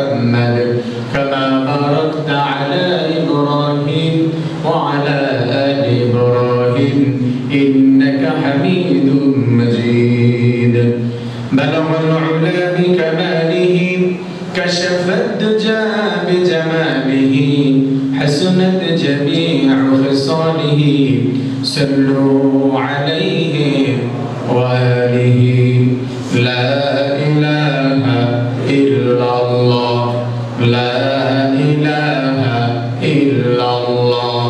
محمد كما باركت على إبراهيم وعلى آل إبراهيم إنك حميد مجيد بلغ العلا بكماله كشف الدجى بجماله حسنت جميع خصاله صلوا عليه وآله لا إله إلا الله لا إله إلا الله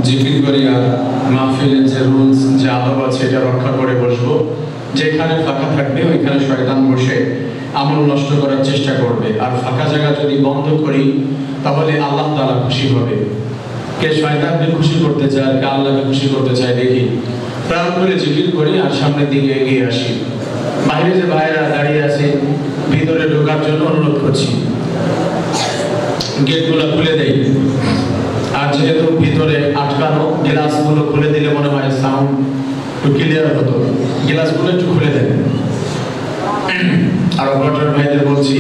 জিকির করি আর মাহফিলের যে রুলস যে আদব আছে এটা রক্ষা করে বসবো। যেখানে ফাঁকা থাকবে ওইখানে শয়তান বসে আমল নষ্ট করার চেষ্টা করবে, আর ফাঁকা জায়গা যদি বন্ধ করি তাহলে আল্লাহ তাআলা খুশি হবে। কে শয়তানকে খুশি করতে চায় আর কে আল্লাহকে খুশি করতে চায় দেখি। প্রাণ করে জিকির করি আর সামনের দিকে এগিয়ে আসি। বাইরে যে ভাইরা দাঁড়িয়ে আছে ভিতরে ঢোকার জন্য অনুরোধ করছি, গেটগুলো খুলে দেই। আর যেহেতু ভিতরে আটকানো, গ্লাসগুলো খুলে দিলে মনে হয় সাউন্ড একটু ক্লিয়ার হতো। গ্লাসগুলো একটু খুলে দেন। আর অপারেটর ভাইদের বলছি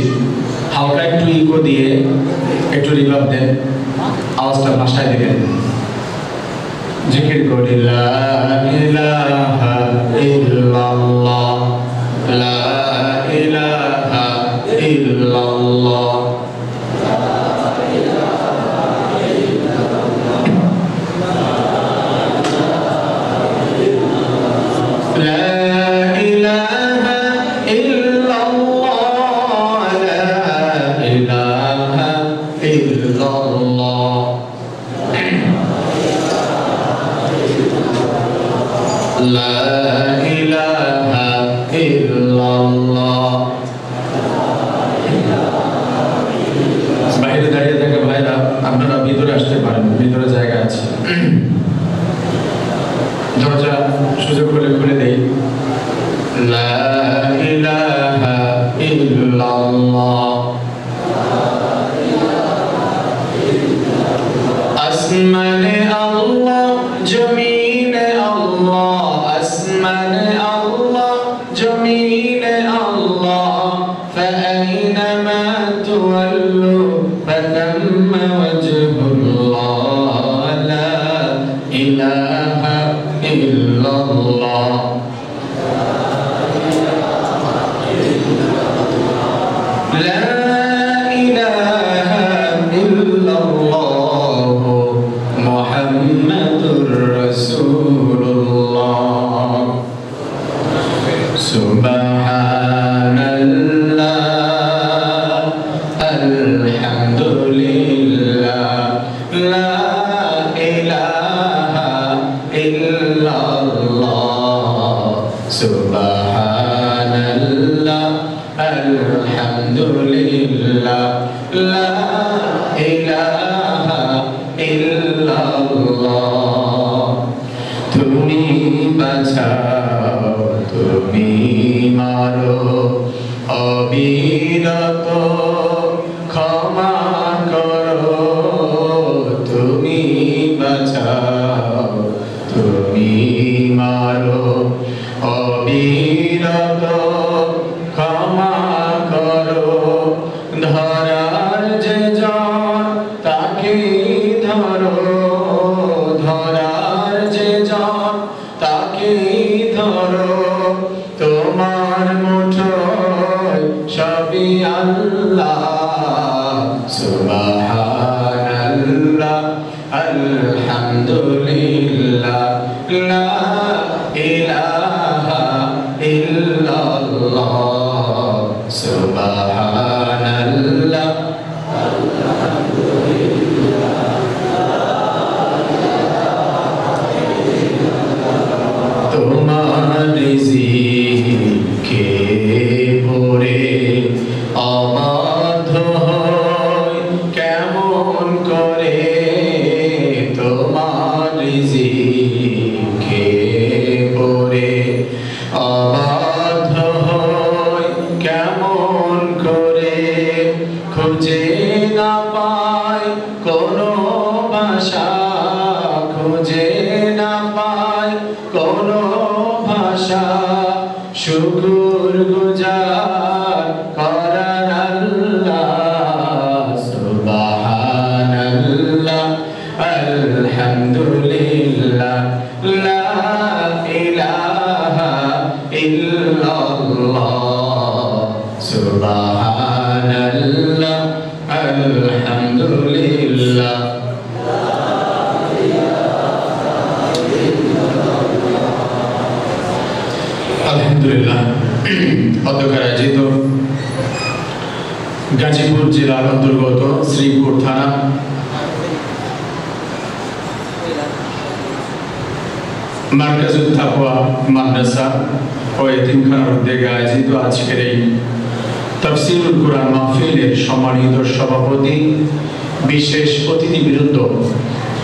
হালকা একটু ইকো দিয়ে একটু রিভার্ব দেন, আওয়াজটা ভাষায় দিবেন। জিকির করি লা ইলাহা ইল্লাল্লাহ লা ইলাহা ইল্লাল্লাহ বাইরে দাঁড়িয়ে থাকে ভাইরা, আপনারা ভিতরে আসতে পারেন, ভিতরে জায়গা আছে। দরজা সুযোগ হলে খুলে দেই। লা ইলাহা ইল্লাল্লাহ আসমানে আল্লাহ জমিনে আল্লাহ আসমানে আল্লাহ জমিনে আল্লাহ ফাআইনামা তুওয়াল্লু ফাতাম্মা ওয়াজহুল্লাহ লা ইলাহা ইল্লাল্লাহ তুমি বাঁচাও তুমি মারো অবিরত ক্ষমা করো তুমি বাঁচাও তুমি মারো অবিরত ক্ষমা করো ধরার যে জন তাকে ধরো ধরার যে জন তাকে ধরো তোমার মুঠোয় সবই আল্লাহ সুবহানাল্লাহ আলহামদুলিল্লাহ লা ইলাহা ইল্লাল্লাহ সুবহানাল্লাহ তোমার রিজিকে ভরে অবাধ্য হই কেমন করে তোমার রিজিকে ভরে অবাধ্য হই কেমন করে শুকুর গুজার করার আল্লাহ সুবহানাল্লাহ আলহামদুলিল্লাহ লা ইলাহা ইল্লাল্লাহ সুবহানাল্লাহ আলহামদুলিল্লাহ। আলহামদুলিল্লাহ। অধ্যক্ষ আয়োজিত গাজীপুর জেলার অন্তর্গত শ্রীপুর থানা মার্কাজুত তাকওয়া মাদ্রাসা ও এতিমখানার উদ্যোগে আয়োজিত আজকের এই তাফসীরুল কুরআন মাহফিলের সম্মানিত সভাপতি, বিশেষ অতিথিবৃন্দ,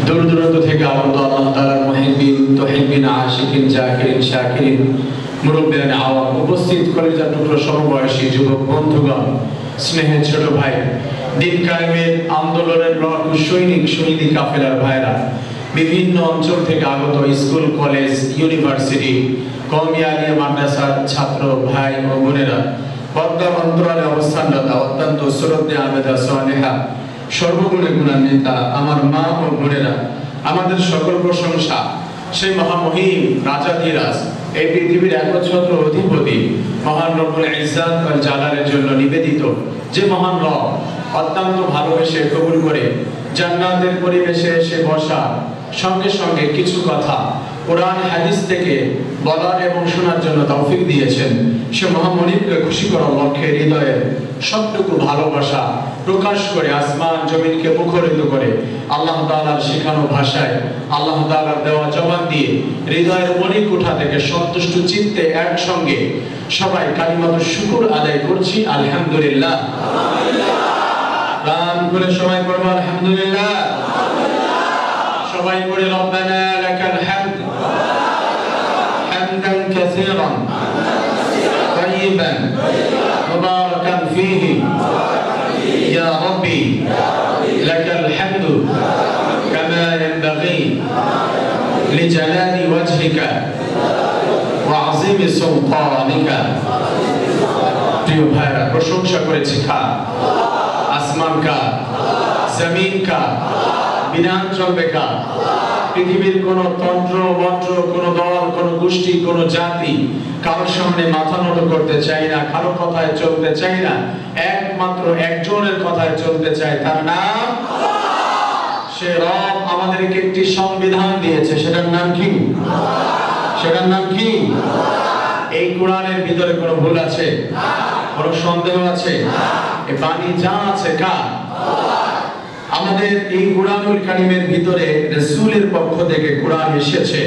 দূর দূরান্ত থেকে আগত আল্লাহ তাআলার মুহিব্বিন তুহিব্বিন আশিকিন জাকিরিন শাকিরিন মুরব্বিয়ান আওয়াম, উপস্থিত কলিজার টুকরো সমবয়সী যুবক বন্ধুগণ, স্নেহের ছোট ভাই, দিন কায়েমের আন্দোলনের লড়াকু সৈনিক শহীদি কাফেলার ভাইরা, বিভিন্ন অঞ্চল থেকে আগত স্কুল কলেজ ইউনিভার্সিটি কওমি আলিয়া মাদ্রাসার ছাত্র ভাই ও বোনেরা, পর্দা অন্তরালে অবস্থানরত অত্যন্ত শ্রদ্ধেয় আবেদা সালেহা, সর্বগুণে গুণান্বিতা আমার মা ও বোনেরা, আমাদের সকল প্রশংসা সেই মহামহিম রাজাধিরাজ, এই পৃথিবীর একচ্ছত্র অধিপতি মহান রব্বুল ইজ্জাত ওয়াল জালালের জন্য নিবেদিত, যে মহান রব অত্যন্ত ভালোবেসে কবুল করে জান্নাতের পরিবেশে এসে বসা, সঙ্গে সঙ্গে কিছু কথা কোরআন হাদিস থেকে বলার এবং শোনার জন্য তৌফিক দিয়েছেন। সে মহামনিবকে খুশি করার লক্ষ্যে হৃদয়ের সবটুকু ভালোবাসা প্রকাশ করে আসমান জমিনকে মুখরিত করে আল্লাহ তাআলার শেখানো ভাষায় আল্লাহ তাআলার দেওয়া জবান দিয়ে হৃদয়ের মণিকুঠা থেকে সন্তুষ্ট চিত্তে একসঙ্গে সবাই কালিমাতুশ শুকর আদায় করছি আলহামদুলিল্লাহ। প্রাণ করে সবাই পড়ব আলহামদুলিল্লাহ। সবাই পড়ে রব্বানা লাকাল হামদ হামদান কাসীরান তাইয়িবান মুবারাকান ফীহি ইয়া রাব্বি লাকাল হামদু কামা ইয়ানবাগী লিজালালি ওয়াজহিকা ওয়া আযীমি সুলতানিকা। প্রিয় ভাইরা, প্রশংসা করেছি খা আসমান কা জমিন কা, বিধান চলবে কা। পৃথিবীর কোন তন্ত্র মন্ত্র, কোন দল, কোন গোষ্ঠী, কোন জাতি কারোর সামনে মাথা নত করতে চাই না, কারো কথায় চলতে চাই না, একমাত্র একজনের কথায় চলতে চাই, তার নাম সে রব আমাদেরকে একটি সংবিধান দিয়েছে, সেটার নাম কি? সেটার নাম কি? এই কোরআনের ভিতরে কোনো ভুল আছে? কোনো সন্দেহ আছে? এই বাণী যা আছে কার? আমাদের এই কুরআনুল কারীমের ভিতরে রাসূলের পক্ষ থেকে কোরআন এসেছে,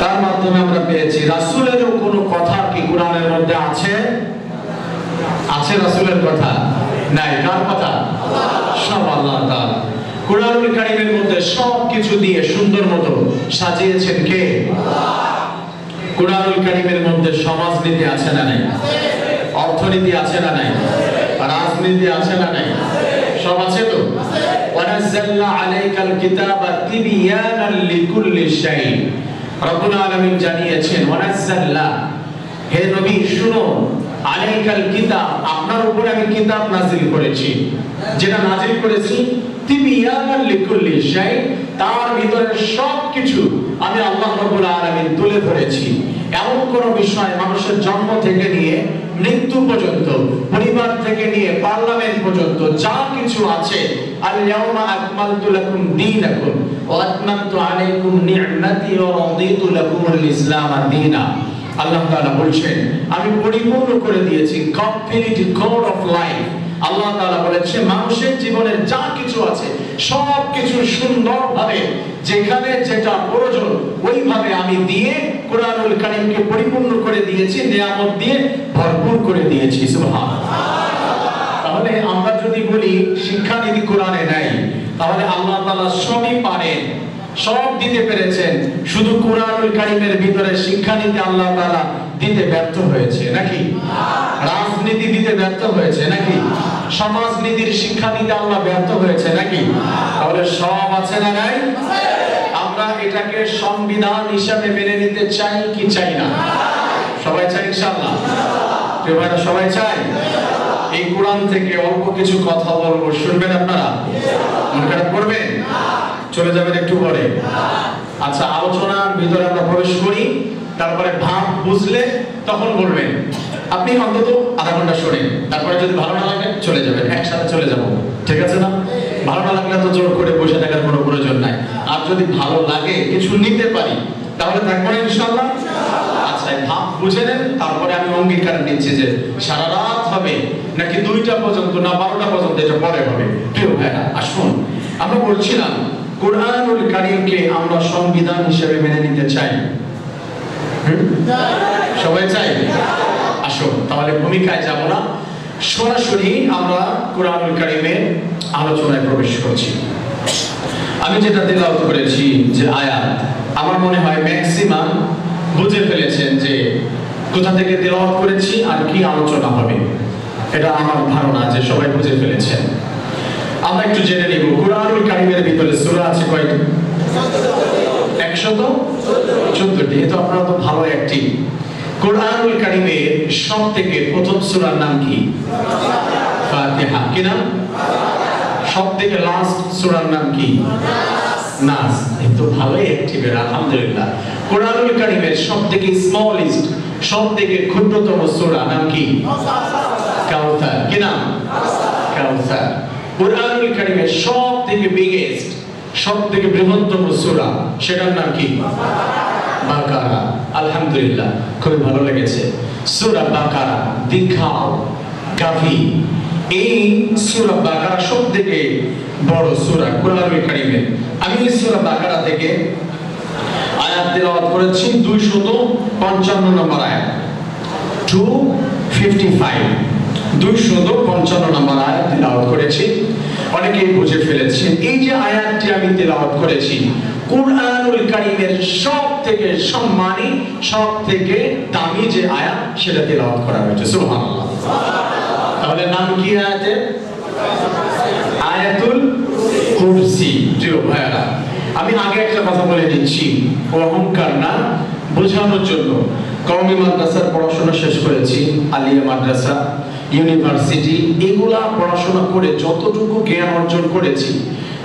তার মাধ্যমে আমরা পেয়েছি। রাসূলেরও কোনো কথা কি কোরআনের মধ্যে আছে? আছে রাসূলের কথা? নাই। কার কথা? সব আল্লাহ তাআলা। কুরআনুল কারীমের মধ্যে সব কিছু দিয়ে সুন্দর মতো সাজিয়েছেন কে? কুরআনুল কারীমের মধ্যে সমাজনীতি আছে না নাই? অর্থনীতি আছে না নাই? রাজনীতি আছে না নাই? সব আছে তো? ওয়ানাজ্জালনা আলাইকাল কিতাবা তিবিয়ানাল লিকুল্লি শাই। রব্বুল আলামিন জানিয়েছেন ওয়ানাজ্জালনা, হে নবী শুনো, আলাইকাল কিতাব, আপনার উপর আমি কিতাব নাযিল করেছি। যেটা নাযিল করেছি তিবিয়ানাল লিকুল্লি শাই, তার ভিতরে সবকিছু আমি আল্লাহ রাব্বুল আলামিন তুলে ধরেছি। এমন কোন বিষয় মানুষের জন্ম থেকে নিয়ে মৃত্যু পর্যন্ত, পরিবার থেকে নিয়ে পার্লামেন্ট পর্যন্ত যা কিছু আছে, আল ইয়াউমা আকমালতু লাকুম দীনাকুম ওয়া আতমামতু আলাইকুম নি'মাতি ওয়া রাদিতু লাকুমুল ইসলাম দীনা। আল্লাহ তাআলা বলছেন আমি পরিপূর্ণ করে দিয়েছি, কমপ্লিট কোড অফ লাইফ। আল্লাহ তাআলা বলেছেন মানুষের জীবনের যা কিছু আছে সব কিছু সুন্দরভাবে যেখানে যেটা প্রয়োজন ওইভাবে আমি দিয়ে কুরআনুল কারীমকে পরিপূর্ণ করে দিয়েছি, নিয়ামত দিয়ে ভরপুর করে দিয়েছি। সুবহানাল্লাহ। তাহলে আমরা যদি বলি শিক্ষানীতি কোরআনে নাই, তাহলে আল্লাহ তাআলা সবই পারেন, সব দিতে পেরেছেন, শুধু কুরআনুল কারীমের ভিতরে শিক্ষানীতি আল্লাহ তাআলা দিতে ব্যর্থ হয়েছে নাকি? রাজনীতি দিতে ব্যর্থ হয়েছে নাকি? সমাজনীতির শিক্ষানীতি আল্লাহ ব্যর্থ হয়েছে নাকি? তাহলে সব আছে না নাই? আমরা এটাকে সংবিধান হিসাবে মেনে নিতে চাই কি চাই না? সবাই চাই ইনশাআল্লাহ? প্রিয় ভাইরা, সবাই চাই? এই কোরআন থেকে অল্প কিছু কথা বলবো, শুনবেন আপনারা? মনে খারাপ করবেন? চলে যাবেন একটু পরে? আচ্ছা, আলোচনার ভিতরে আমরা প্রবেশ করি, তারপরে ভাব বুঝলে তখন বলবেন। আপনি অন্তত আধা ঘন্টা শোনেন, তারপরে যদি ভালো না লাগে চলে যাবেন, একসাথে চলে যাব, ঠিক আছে না? ভালো না লাগলে তো জোর করে বসে থাকার কোনো প্রয়োজন নাই। আর যদি ভালো লাগে, কিছু নিতে পারি, তাহলে থাকবো না ইনশাআল্লাহ? আচ্ছা, ভাব বুঝে নেন, তারপরে আমি অঙ্গীকার নিচ্ছি যে সারা রাত হবে নাকি 2টা পর্যন্ত না 12টা পর্যন্ত, এটা পরে হবে। প্রিয় ভাইরা, আসুন, আমরা বলছিলাম কোরআনুল কারীমকে আমরা সংবিধান হিসেবে মেনে নিতে চাই। সবাই চাই? আসুন, তাহলে ভূমিকায় যাব না, সরাসরি আমরা কোরআনুল কারীমের আলোচনায় প্রবেশ করছি। আমি যেটা তেলাওয়াত করেছি যে আয়াত, আমার মনে হয় ম্যাক্সিমাম বুঝে ফেলেছেন যে কোথা থেকে তেলাওয়াত করেছি আর কি আলোচনা হবে। এটা আমার ধারণা যে সবাই বুঝে ফেলেছেন। আমরা একটু জেনে নিব, কোরআনুল কারীমের ভিতরে সূরা আছে কয়টি? 114টি। এটা আপনারা তো ভালো একটি। কোরআনুল কারীমের সবথেকে প্রথম সূরার নাম কি? ফাতিহা। কি নাম? সবথেকে লাস্ট সূরার নাম কি? নাস। তো ভালোই অ্যাক্টিভ, আলহামদুলিল্লাহ। কোরআনুল কারীমের সবথেকে স্মলেস্ট, সবথেকে ক্ষুদ্রতম সূরা নাম কি? কাউসার। কি নাম? কাউসার। কোরআনুল কারীমের সবথেকে বিগেস্ট, সবথেকে বৃহত্তম সূরা, সেটার নাম কি? বাকারা। আলহামদুলিল্লাহ, খুব ভালো লেগেছে। সূরা বাকারা, দিখাও কাফি। এই সূরা বাকারা সবথেকে বড় সূরা কোরআনুল কারীমের। আমি এই সূরা বাকারা থেকে আয়াত তেলাওয়াত করেছি 255 নম্বর আয়াত, 255, 255 নম্বর আয়াত তেলাওয়াত করেছি। অনেকেই বুঝে ফেলেছেন এই যে আয়াতটি আমি তেলাওয়াত করেছি, কোরআনুল কারীমের সবথেকে সম্মানী, সবথেকে দামি যে আয়াত, সেটা তেলাওয়াত করা হয়েছে। সুবহানাল্লাহ। তাহলে নাম কি আয়াতের? আয়াতুল কুরসি। প্রিয় ভাইরা, আমি আগে একটা কথা বলে দিচ্ছি, অহংকার না, বোঝানোর জন্য। কওমি মাদ্রাসার পড়াশোনা শেষ করেছি, আলিয়া মাদ্রাসা, ইউনিভার্সিটি, এগুলা পড়াশোনা করে যতটুকু জ্ঞান অর্জন করেছি,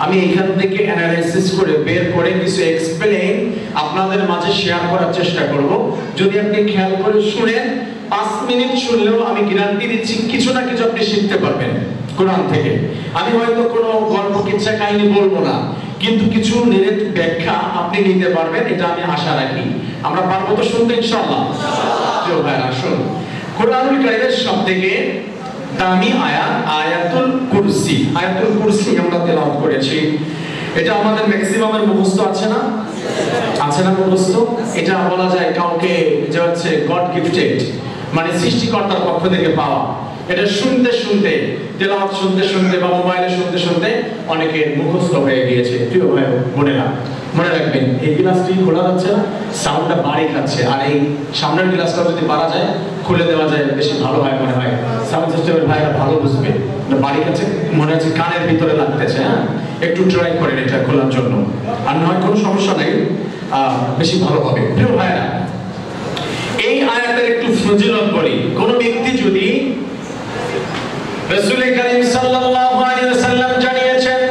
আমি এখান থেকে অ্যানালাইসিস করে বের করে কিছু এক্সপ্লেইন আপনাদের মাঝে শেয়ার করার চেষ্টা করব। যদি আপনি খেয়াল করে শুনেন, 5 মিনিট শুনলেও আমি গ্যারান্টি দিচ্ছি কিছু না কিছু আপনি শিখতে পারবেন কোরআন থেকে। আমি হয়তো কোনো গল্প কিচ্ছা কাহিনী বলবো না, কিন্তু কিছু নিরেট ব্যাখ্যা আপনি নিতে পারবেন, এটা আমি আশা রাখি। আমরা পারবো তো শুনতে ইনশাআল্লাহ? প্রিয় ভাইরা, আসুন, কোরআনুল কারীমের সবথেকে দামি আয়াত আয়াতুল কুরসি। আয়াতুল কুরসি আমরা তেলাওয়াত করেছি। এটা আমাদের ম্যাক্সিমামের মুখস্থ আছে না? আছে না মুখস্থ? এটা বলা যায় কাউকে যে হচ্ছে গড গিফটেড, মানে সৃষ্টিকর্তার পক্ষ থেকে পাওয়া। এটা শুনতে শুনতে, তেলাওয়াত শুনতে শুনতে বা মোবাইলে শুনতে শুনতে অনেকের মুখস্থ হয়ে গিয়েছে। প্রিয় ভাই বোনেরা, মনে রাখবেন, এই গ্লাসটি খোলা যাচ্ছে না, সাউন্ডটা বাড়ি খাচ্ছে। আর এই সামনের গ্লাসটা যদি পারা যায়, খুলে দেওয়া যায়, বেশি ভালো হয় মনে হয়। সাউন্ড সিস্টেমের ভাইরা ভালো বুঝবে। বাড়ি খাচ্ছে, মনে হচ্ছে কানের ভিতরে লাগতেছে। হ্যাঁ, একটু ট্রাই করেন এটা খোলার জন্য, আর নয় কোনো সমস্যা নেই, বেশি ভালো হবে। প্রিয় ভাইরা, এই আয়াতের একটু ফজিলত বলি। কোন ব্যক্তি যদি, রাসূল করিম সাল্লাল্লাহু আলাইহি ওয়াসাল্লাম জানিয়েছেন,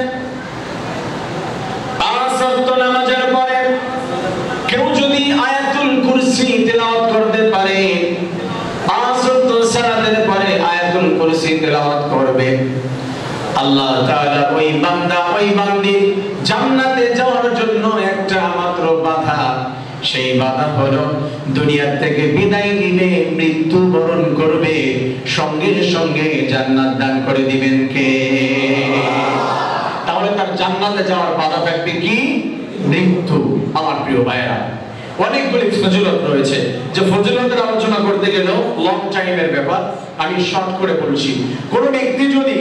5 ওয়াক্ত নামাজের পরে কেউ যদি আয়াতুল কুরসি তেলাওয়াত করতে পারে, 5 ওয়াক্ত সালাতের পরে আয়াতুল কুরসি তেলাওয়াত করবে, আল্লাহ তাআলা ওই বান্দা ওই বান্দি জান্নাতে যাওয়ার জন্য একটা মাত্র বাধা, সেই বাধা হলো দুনিয়া থেকে বিদায় নিবে, মৃত্যুবরণ করবে, সঙ্গে সঙ্গে জান্নাত দান করে দিবেন কে? তাহলে তার জান্নাতে যাওয়ার বাধা থাকবে কি? মৃত্যু। আমার প্রিয় ভাইরা, অনেকগুলি ফজিলত রয়েছে, যে ফজিলতের আলোচনা করতে গেলেও লং টাইমের ব্যাপার, আমি শর্ট করে বলছি। কোন ব্যক্তি যদি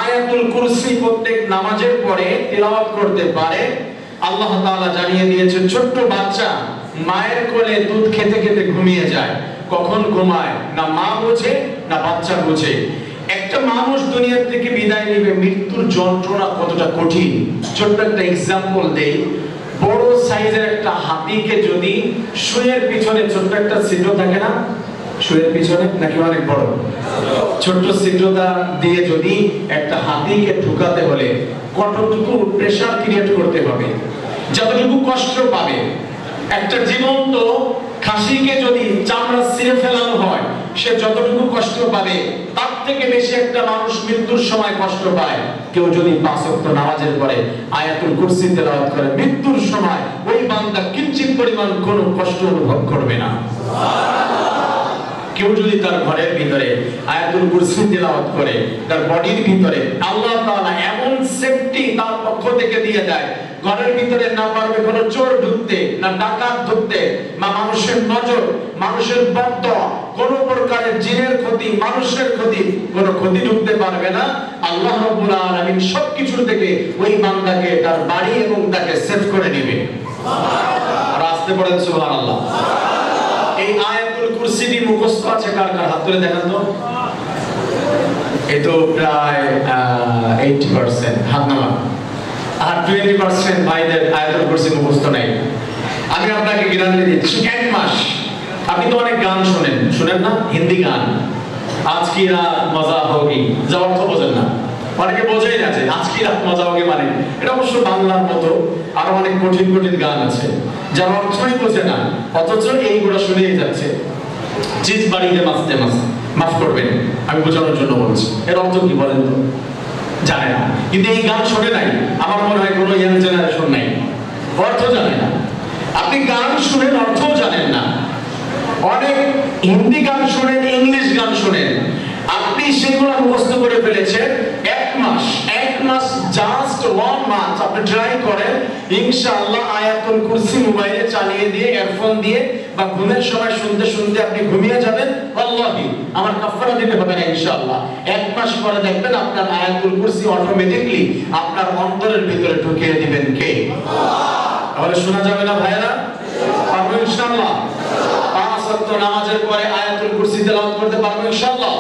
আয়াতুল কুরসি প্রত্যেক নামাজের পরে তেলাওয়াত করতে পারে, আল্লাহ তাআলা জানিয়ে দিয়েছেন, ছোট্ট বাচ্চা মায়ের কোলে দুধ খেতে খেতে ঘুমিয়ে যায়, কখন ঘুমায় না মা বোঝে না বাচ্চা বোঝে। একটা মানুষ দুনিয়া থেকে বিদায় নেবে, মৃত্যুর যন্ত্রণা কতটা কঠিন। ছোট্ট একটা এক্সাম্পল দেই, বড় সাইজের একটা হাতিকে যদি শুয়ের পিছনে ছোট্ট একটা ছিদ্র থাকে না, শুয়ের পিছনে নাকি অনেক বড়? ছোট্ট ছিদ্রতা দিয়ে যদি একটা হাতিকে ঢুকাতে হলে কতটুকু প্রেসার ক্রিয়েট করতে হবে, যতটুকু কষ্ট পাবে। একটা জীবন্ত খাসিকে যদি চামড়া ছিঁড়ে ফেলানো হয়, সে যতটুকু কষ্ট পাবে তার থেকে বেশি একটা মানুষ মৃত্যুর সময় কষ্ট পায়। কেউ যদি 5 ওয়াক্ত নামাজের পরে আয়াতুল কুরসি তেলাওয়াত করে, মৃত্যুর সময় ওই বান্দা কিঞ্চিত পরিমাণ কোনো কষ্ট অনুভব করবে না। কেউ যদি তার ঘরের ভিতরে আয়াতুল কুরসি তেলাওয়াত করে, তার বডির ভিতরে আল্লাহ তাআলা এমন সেফটি তার পক্ষ থেকে দিয়ে দেয়, ঘরের ভিতরে না পারবে কোনো চোর ঢুকতে, না ডাকাত ঢুকতে, না মানুষের নজর, মানুষের বদদোয়া, কোনো প্রকারের জিনের ক্ষতি, মানুষের ক্ষতি, কোনো ক্ষতি ঢুকতে পারবে না। আল্লাহ রাব্বুল আলামিন সবকিছু থেকে ওই বান্দাকে, তার বাড়ি এবং তাকে সেভ করে নেবে। আর আসতে পড়েন সুবহানাল্লাহ। এই আয়াতুল কুরসিটি মুখস্থ আছে কার কার? হাত তুলে দেখান তো। এই তো প্রায় 80% হাত নামান। আর 20% ভাইদের আয়াতুল কুরসি মুখস্থ নাই। আমি আপনাকে গ্যারান্টি দিচ্ছি 1 মাস। আপনি তো অনেক গান শুনেন না, হিন্দি গান, আজ কি রাত মজা হোগি, যা অর্থ বোঝেন না। অনেকে বোঝেই না যে আজ কি রাত মজা হোগি মানে, এটা অবশ্য বাংলার মতো আরো অনেক কঠিন কঠিন গান আছে যার অর্থই বোঝে না, অথচ এইগুলো শুনেই যাচ্ছে। চিজ বাড়িতে মাছতে মাছ, মাফ করবেন আমি বোঝানোর জন্য বলছি, এর অর্থ কি বলেন তো? জানে না। কিন্তু এই গান শোনে নাই, আমার মনে হয় কোনো ইয়াং জেনারেশন নাই, অর্থ জানে না। আপনি গান শুনেন, অর্থও জানেন না। অনেক হিন্দি গান শুনেন, ইংলিশ গান শুনেন, আপনি সেগুলো মুখস্থ করে ফেলেছেন। 1 মাস জাস্ট 1 মান্থ আপনি ট্রাই করেন, ইনশাআল্লাহ আয়াতুল কুরসি মোবাইলে চালিয়ে দিয়ে, ইয়ারফোন দিয়ে বা ঘুমের সময় শুনতে শুনতে আপনি ঘুমিয়ে যাবেন। আল্লাহি আমার কাফারা দিতে হবে না ইনশাআল্লাহ। 1 মাস পরে দেখবেন আপনার আয়াতুল কুরসি অটোমেটিক্যালি আপনার অন্তরের ভিতরে ঢুকিয়ে দিবেন কে? তাহলে শোনা যাবে না ভাইরা? পারবো ইনশাআল্লাহ। 5 ওয়াক্ত নামাজের পরে আয়াতুল কুরসি তেলাওয়াত করতে পারবো ইনশাআল্লাহ।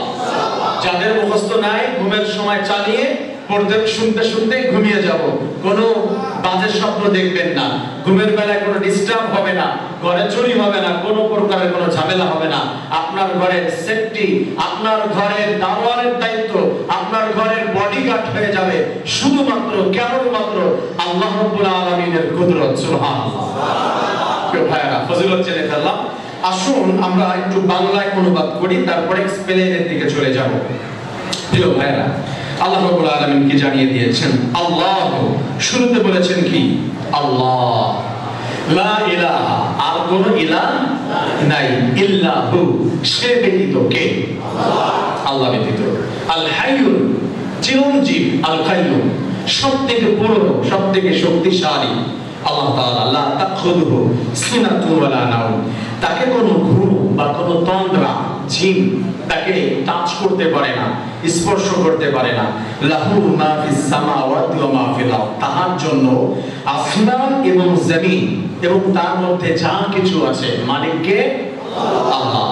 যাদের মুখস্থ নাই, ঘুমের সময় চালিয়ে পড়তে শুনতে শুনতে ঘুমিয়ে যাব। কোনো বাজে স্বপ্ন দেখবেন না, ঘুমের বেলায় কোনো ডিস্টার্ব হবে না, ঘরে চুরি হবে না, কোনো প্রকারের কোনো ঝামেলা হবে না। আপনার ঘরের সেফটি, আপনার ঘরের দারোয়ানের দায়িত্ব, আপনার ঘরের বডিগার্ড হয়ে যাবে শুধুমাত্র কেবলমাত্র আল্লাহ রাব্বুল আলামিনের কুদরত। সুবহানাল্লাহ। প্রিয় ভাইরা, ফজিলত জেনে ফেললাম। আসুন আমরা একটু বাংলায় অনুবাদ করি, তারপরে এক্সপ্লেনের দিকে চলে যাব। প্রিয় ভাইরা, আল্লাহ রাব্বুল আলামিন কি জানিয়ে দিয়েছেন? আল্লাহ, শুরুতে বলেছেন কি? আল্লাহ, লা ইলাহা, আর কোন ইলাহ নাই, ইল্লাহু, সে ব্যতীত কে? আল্লাহ ব্যতীত। আল হাইয়ুল, চিরঞ্জীব, আল কাইয়ুম, সবথেকে পুরনো, সবথেকে শক্তিশালী। আল্লাহ তাআলা লা তাখুযুহু সিনাতুন ওয়ালা নাওম, তাকে কোনো ঘুম বা কোনো তন্দ্রা, জিন তাকে টাচ করতে পারে না, স্পর্শ করতে পারে না। লাহু মা ফিস সামাওয়াতি ওয়া মা ফিল আরদ, তার জন্য আসমান এবং জমিন এবং তার মধ্যে যা কিছু আছে মালিক কে? আল্লাহ।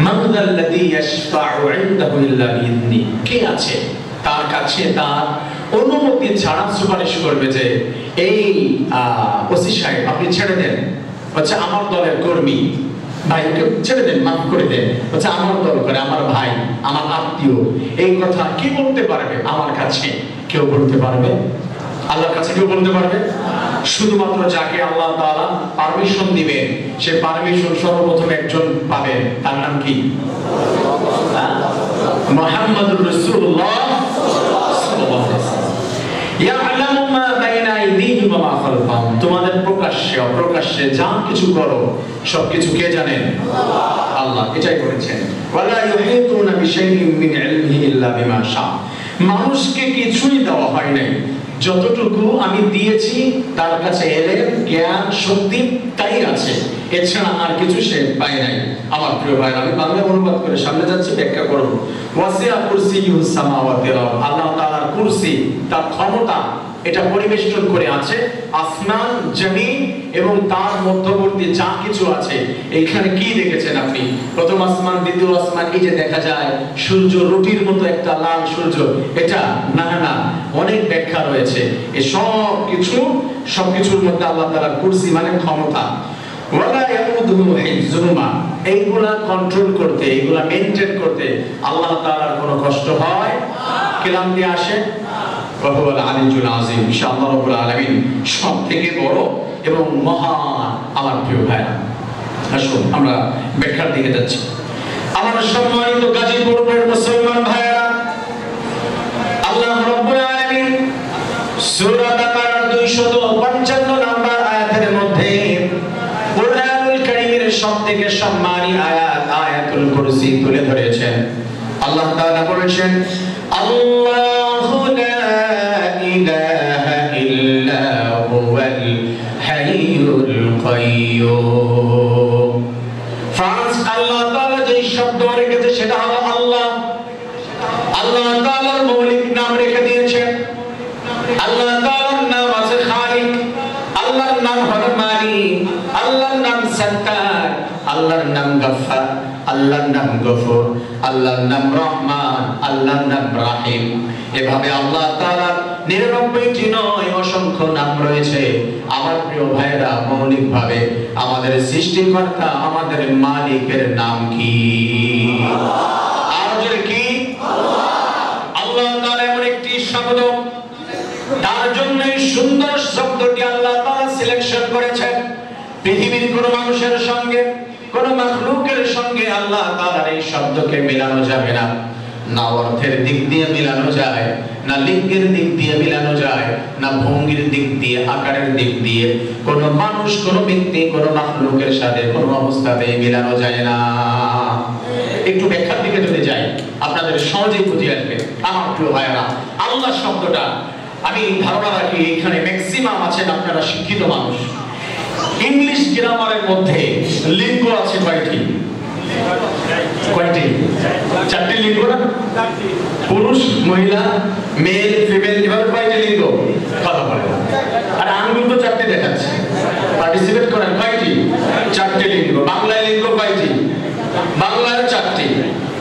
মান যাল্লাযী ইয়াশফাউ ইনদাহু ইল্লা বিইذনি, কে আছে তার কাছে তার অনুমতি ছাড়া সুপারিশ করবে যে এই ওসি সাহেব আপনি ছেড়ে দেন, হচ্ছে আমার দলের কর্মী, ভাইকে ছেড়ে দেন, মাফ করে দেন, হচ্ছে আমার দল করে, আমার ভাই, আমার আত্মীয়, এই কথা কি বলতে পারবে? আমার কাছে কেউ বলতে পারবে? আল্লাহর কাছে কেউ বলতে পারবে? শুধুমাত্র যাকে আল্লাহ তাআলা পারমিশন দিবেন, সে পারমিশন সর্বপ্রথম একজন পাবেন, তার নাম কি? মুহাম্মাদুর রাসূলুল্লাহ সাল্লাল্লাহু আলাইহি ওয়াসাল্লাম। ইয়ালামু মা বাইনা আইদিহিম ওয়া মা খালফাহুম, তোমাদের প্রকাশ্যে অপ্রকাশ্যে যা কিছু করো সবকিছু কে জানেন? আল্লাহ। এটাই বলেছেন, ওয়ালা ইউহিতুনা বিশাইইন মিন ইলমিহি ইল্লা বিমা শা, মানুষকে কিছুই দেওয়া হয় নাই, যতটুকু আমি দিয়েছি তার কাছে এলেম, জ্ঞান, শক্তি তাই আছে, এছাড়া আর কিছু সে পায় নাই। আমার প্রিয় ভাই, আমি বাংলা অনুবাদ করে সামনে যাচ্ছি, ব্যাখ্যা করব। ওয়াসিআ কুরসিয়ুস সামাওয়াতি ওয়াল আরদ, আল্লাহ তাআলার কুরসি, তার ক্ষমতা, এটা পরিবেষ্টন করে আছে আসমান, জমিন এবং তার মধ্যবর্তী যা কিছু আছে। এইখানে কি দেখেছেন আপনি? প্রথম আসমান, দ্বিতীয় আসমান, এই যে দেখা যায় সূর্য, রুটির মতো একটা লাল সূর্য, এটা না না, অনেক ব্যাখ্যা রয়েছে। এই সবকিছুর মধ্যে আল্লাহ তাআলার কুরসি মানে ক্ষমতা। ওয়ালা ইয়াউদুহু হিফযুহুমা, এইগুলা কন্ট্রোল করতে, এইগুলা মেইনটেইন করতে আল্লাহ তাআলার কোনো কষ্ট হয়? কিরাম দিয়ে আসে। ওয়া হুয়াল আলিয়্যুল আযীম, ইনশাআল্লাহ রাব্বুল আলামিন সবথেকে বড় এবং মহান। আমার প্রিয় ভাইরা, আসুন আমরা ব্যাখ্যার দিকে যাচ্ছি। আমার সম্মানিত গাজীপুরের মুসলমান ভাইরা, আল্লাহ রাব্বুল আলামিন সূরা বাকারার 255 নম্বর আয়াতের মধ্যে কুরআনুল কারীমের সবথেকে সম্মানী আয়াত আয়াতুল কুরসি তুলে ধরেছেন। আল্লাহ তাআলা বলেছেন, আল্লাহু লা ইলাহা ইল্লা হুয়াল হাইয়ুল কাইয়্যুম। ফার্স্ট আল্লাহ তাআলা যে শব্দ রেখেছে সেটা হলো আল্লাহ। আল্লাহ তাআলার মৌলিক নাম রেখে দিয়েছেন। আল্লাহ তাআলার নাম আছে খালিক, আল্লাহর নাম হলো মালিক, আল্লাহর নাম সত্তার, আল্লাহর নাম গফফার, আল্লাহর নাম গফুর, আল্লাহর নাম রহমান, আল্লাহর নাম রাহিম। এভাবে আল্লাহ তাআলার 99টি নয় অসংখ্য নাম রয়েছে। আমার প্রিয় ভাইরা, মৌলিকভাবে আমাদের সৃষ্টিকর্তা, আমাদের মালিকের নাম কি? আমাদের কি? আল্লাহ তাআলা এমন একটি শব্দ, তার জন্য এই সুন্দর শব্দটি আল্লাহ তাআলা সিলেকশন করেছেন। পৃথিবীর কোন মানুষের সঙ্গে, কোন মাখলুকের সঙ্গে আল্লাহ তাআলার এই শব্দকে মেলানো যাবে না। না অর্থের দিক দিয়ে মেলানো যায়, না লিঙ্গের দিক দিয়ে মেলানো যায়, না ভঙ্গির দিক দিয়ে, আকারের দিক দিয়ে কোন মানুষ, কোন ব্যক্তি, কোন মাখলুকের সাথে কোন অবস্থাতেই মেলানো যায় না। একটু ব্যাখ্যার দিকে যদি যাই, আপনাদের সহজেই বুঝে আসবে। আমার প্রিয় ভাইরা, আল্লাহ শব্দটা আমি ধারণা রাখি এখানে ম্যাক্সিমাম আছেন আপনারা শিক্ষিত মানুষ। ইংলিশ গ্রামারের মধ্যে লিঙ্গ আছে কয়টি? কয়টি? 4টি লিঙ্গ না? পুরুষ, মহিলা, মেল, ফিমেল, এভাবে কয়টি লিঙ্গ? কথা বলে। আর আঙ্গুল তো 4টি দেখাচ্ছে। পার্টিসিপেট করেন কয়টি? 4টি লিঙ্গ। বাংলায় লিঙ্গ কয়টি? বাংলায় 4টি।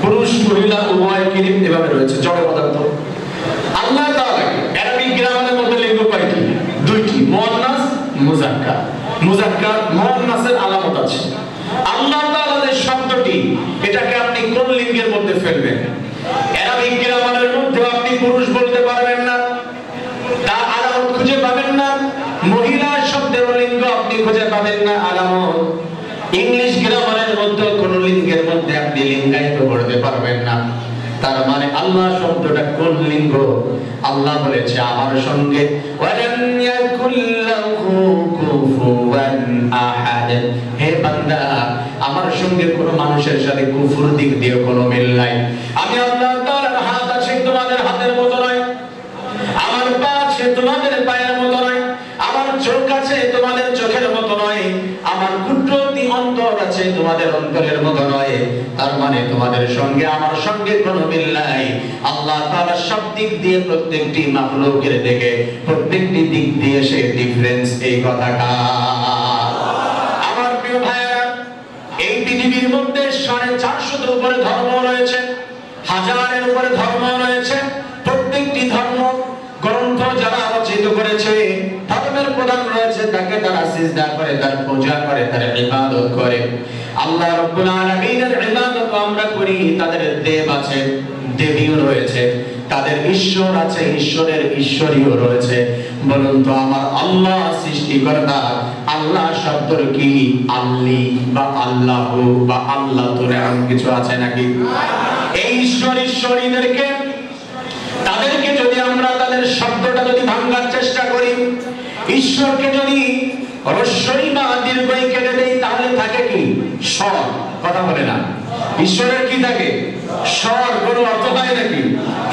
পুরুষ, মহিলা, উভয়, কিরিম এভাবে রয়েছে, জড় পদার্থ। আল্লাহ তাআলা আরবিক গ্রামারের মধ্যে লিঙ্গ কয়টি? 2টি, মুয়ান্নাস, মুযাক্কার। মুযাক্কার মুয়ান্নাসের আলামত আছে। আল্লাহ তাআলার এই শব্দটি, এটাকে আপনি কোন লিঙ্গের মধ্যে ফেলবেন? আরবিক গ্রামারের মধ্যে আপনি পুরুষ বলতে পারবেন না, তার আলামত খুঁজে পাবেন না। মহিলা শব্দের লিঙ্গ আপনি খুঁজে পাবেন না, আলামত। ইংলিশ গ্রামারের মধ্যে কোন লিঙ্গের মধ্যে আপনি লিঙ্গায়িত করতে পারবেন না। তার মানে আল্লাহ শব্দটা কোন লিঙ্গ? আল্লাহ বলেছে আমার সঙ্গে ওয়ালাম ইয়াকুল্লাহু কুফুয়ান আহাদ। হে বান্দা, আমার সঙ্গে কোন মানুষের সাথে কুফুর দিক দিয়ে কোনো মিল নাই। আমি আল্লাহ তাআলার হাত আছে তোমাদের হাতের মতো নয়, আমার পা আছে তোমাদের পায়ের মতো নয়, আমার চোখ আছে তোমাদের চোখের মতো নয়, আমার কুদরতি অন্তর আছে তোমাদের অন্তরের মতো নয়। তার মানে তোমাদের সঙ্গে আমার সঙ্গে কোনো মিল নাই। আল্লাহ তাআলা সব দিক দিয়ে প্রত্যেকটি মাখলুকের দিকে, প্রত্যেকটি দিক দিয়ে সে ডিফারেন্স। এই কথাটা আমার প্রিয় ভাইরা, এই পৃথিবীর মধ্যে 450 উপরে ধর্ম রয়েছে, 1000-এর উপরে ধর্ম রয়েছে। প্রত্যেকটি ধর্ম গ্রন্থ যারা রচিত করেছে, ধর্মের প্রধান রয়েছে, তাকে তারা সিজদা করে, তার পূজা করে, তার ইবাদত করে। আল্লাহ রাব্বুল আলামিনের ইবাদত আমরা করি। তাদের দেব আছে, দেবীও রয়েছে, তাদের ঈশ্বর আছে, ঈশ্বরের ঈশ্বরীয় রয়েছে। বলুন তো আমার আল্লাহ সৃষ্টিকর্তা, আল্লাহ শব্দের কি আল্লি বা আল্লাহু বা আল্লাহ তোর এমন কিছু আছে নাকি? এই ঈশ্বর ঈশ্বরীদেরকে, তাদেরকে যদি আমরা তাদের শব্দটা যদি ভাঙার চেষ্টা করি, ঈশ্বরকে যদি রস্বই বা দীর্ঘই কেটে দেই, তাহলে থাকে কি? স্বর। কথা বলে না। ঈশ্বরের কি থাকে? স্বর। কোনো অর্থ হয় নাকি?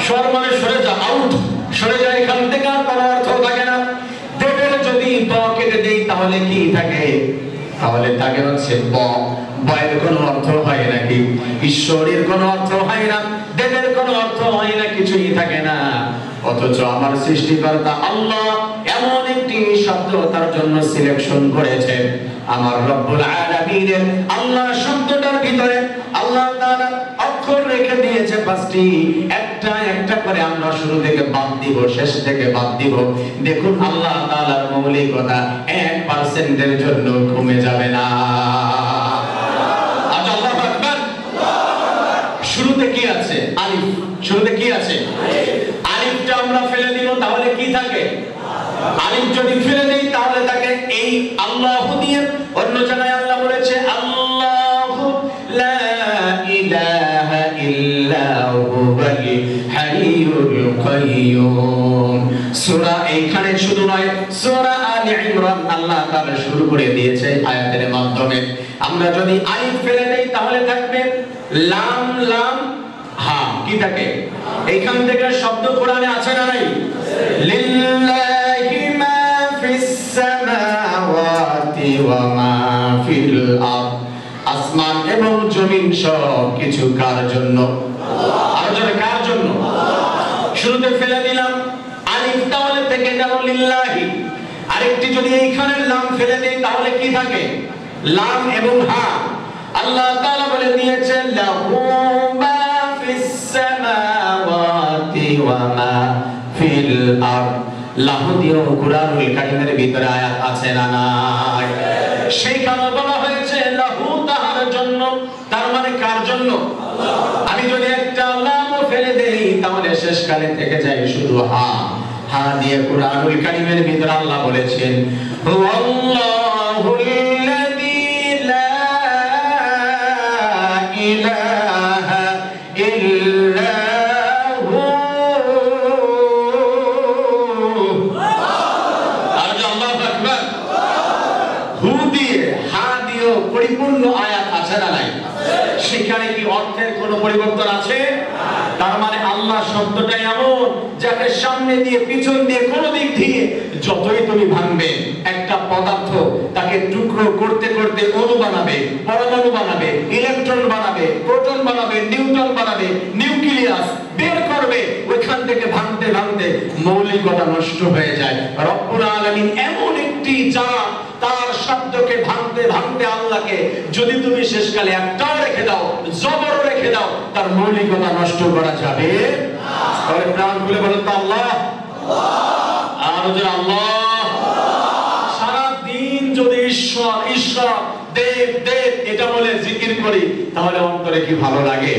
স্বর মানে সরে যা, আউট, সরে যায় এখান থেকে, আর কোনো অর্থ থাকে না। দেবের যদি ব কেটে দেই তাহলে কি থাকে? তাহলে থাকে হচ্ছে ব। বয়ের কোনো অর্থ হয় নাকি? ঈশ্বরের কোনো অর্থ হয় না, দেবের কোনো অর্থ হয় না, কিছুই থাকে না। অথচ আমার সৃষ্টিকর্তা আল্লাহ এমন একটি শব্দ তার জন্য সিলেকশন করেছে। আমার রব্বুল আলামিনের আল্লাহ শব্দটার ভিতরে আল্লাহ তাআলা অক্ষর রেখে দিয়েছে 5টি। একটা একটা করে আমরা শুরু থেকে বাদ দিব, শেষ থেকে বাদ দিব। দেখুন আল্লাহ তাআলার মৌলিকতা একবার 1% জন্য কমে যাবে না। আল্লাহু আকবার। শুরুতে কি আছে? আলিফ। শুরুতে কি আছে? আলিফটা আমরা ফেলে দিব, তাহলে কি থাকে? আলিফ যদি ফেলে দেই তাহলে থাকে এই আল্লাহু দিয়ে। অন্য জায়গায় আল্লাহ বলেছে আল্লাহু লা ইলাহা ইল্লা হুয়াল হাইয়ুল কাইয়্যুম। সূরা এইখানে শুধু নয়, সূরা আলে ইমরান আল্লাহ তাআলা শুরু করে দিয়েছে আয়াতের মাধ্যমে। আমরা যদি আলিফ ফেলে দেই তাহলে থাকবে লাম লাম হা। কি থাকে? এইখান থেকে শব্দ কোরআনে আছে না নাই? লিল্লাহি মা ফিস সামাওয়াতি ওয়া মা ফিল আরদ। আসমান এবং জমিন সব কিছু কার জন্য? আর যারা কার জন্য? শুরুতে ফেলে দিলাম আলিফ, তাহলে থেকে গেল লিল্লাহি। আরেকটি যদি এইখানে লাম ফেলে দেই তাহলে কি থাকে? লাম এবং হা। আল্লাহ তাআলা বলে দিয়েছেন লাহু মা ফিস সামাওয়াতি ওয়া মা ফিল আরদ। লাহু দিও কুরআনুল কারীমের ভিতরে আয়াত আছে না নাই? সেইখানে বলা হয়েছে লাহু তাহার জন্য, তার মানে কার জন্য? আমি যদি একটা লাম ফেলে দেই তাহলে শেষকালে থেকে যায় শুধু হা। হা দিয়ে কুরআনুল কারীমের ভিতরে আল্লাহ বলেছেন হুয়াল্লাহুল্লাযী লা ইলাহা ইল্লা হু। আল্লাহু আকবার। হু দিয়ে হা দিয়েও পরিপূর্ণ আয়াত আছে না নাই? সেখানে কি অর্থের কোনো পরিবর্তন আছে? তার মানে আল্লাহ শব্দটা এমন যাকে সামনে দিয়ে পিছন দিয়ে কোন দিক দিয়ে যতই তুমি ভাঙবে একটা পদার্থ তাকে টুকরো করতে করতে অণু বানাবে, পরমাণু বানাবে, ইলেকট্রন বানাবে, প্রোটন বানাবে, নিউট্রন বানাবে, নিউক্লিয়াস বের করবে, ওইখান থেকে ভাঙতে ভাঙতে মৌলিকতা নষ্ট হয়ে যায়। রব্বুল আলামিন এমন একটি জাত, তার শব্দকে ভাঙতে ভাঙতে আল্লাহকে যদি তুমি শেষকালে একটাও রেখে দাও, জবর রেখে দাও, তার মৌলিকতা নষ্ট করা যাবে না। তাহলে প্রাণ খুলে বলেন তো আল্লাহ। আর যে আল্লাহ সারা দিন যদি ঈশ্বর ঈশ্বর দেব দেব এটা বলে জিকির করি তাহলে অন্তরে কি ভালো লাগে?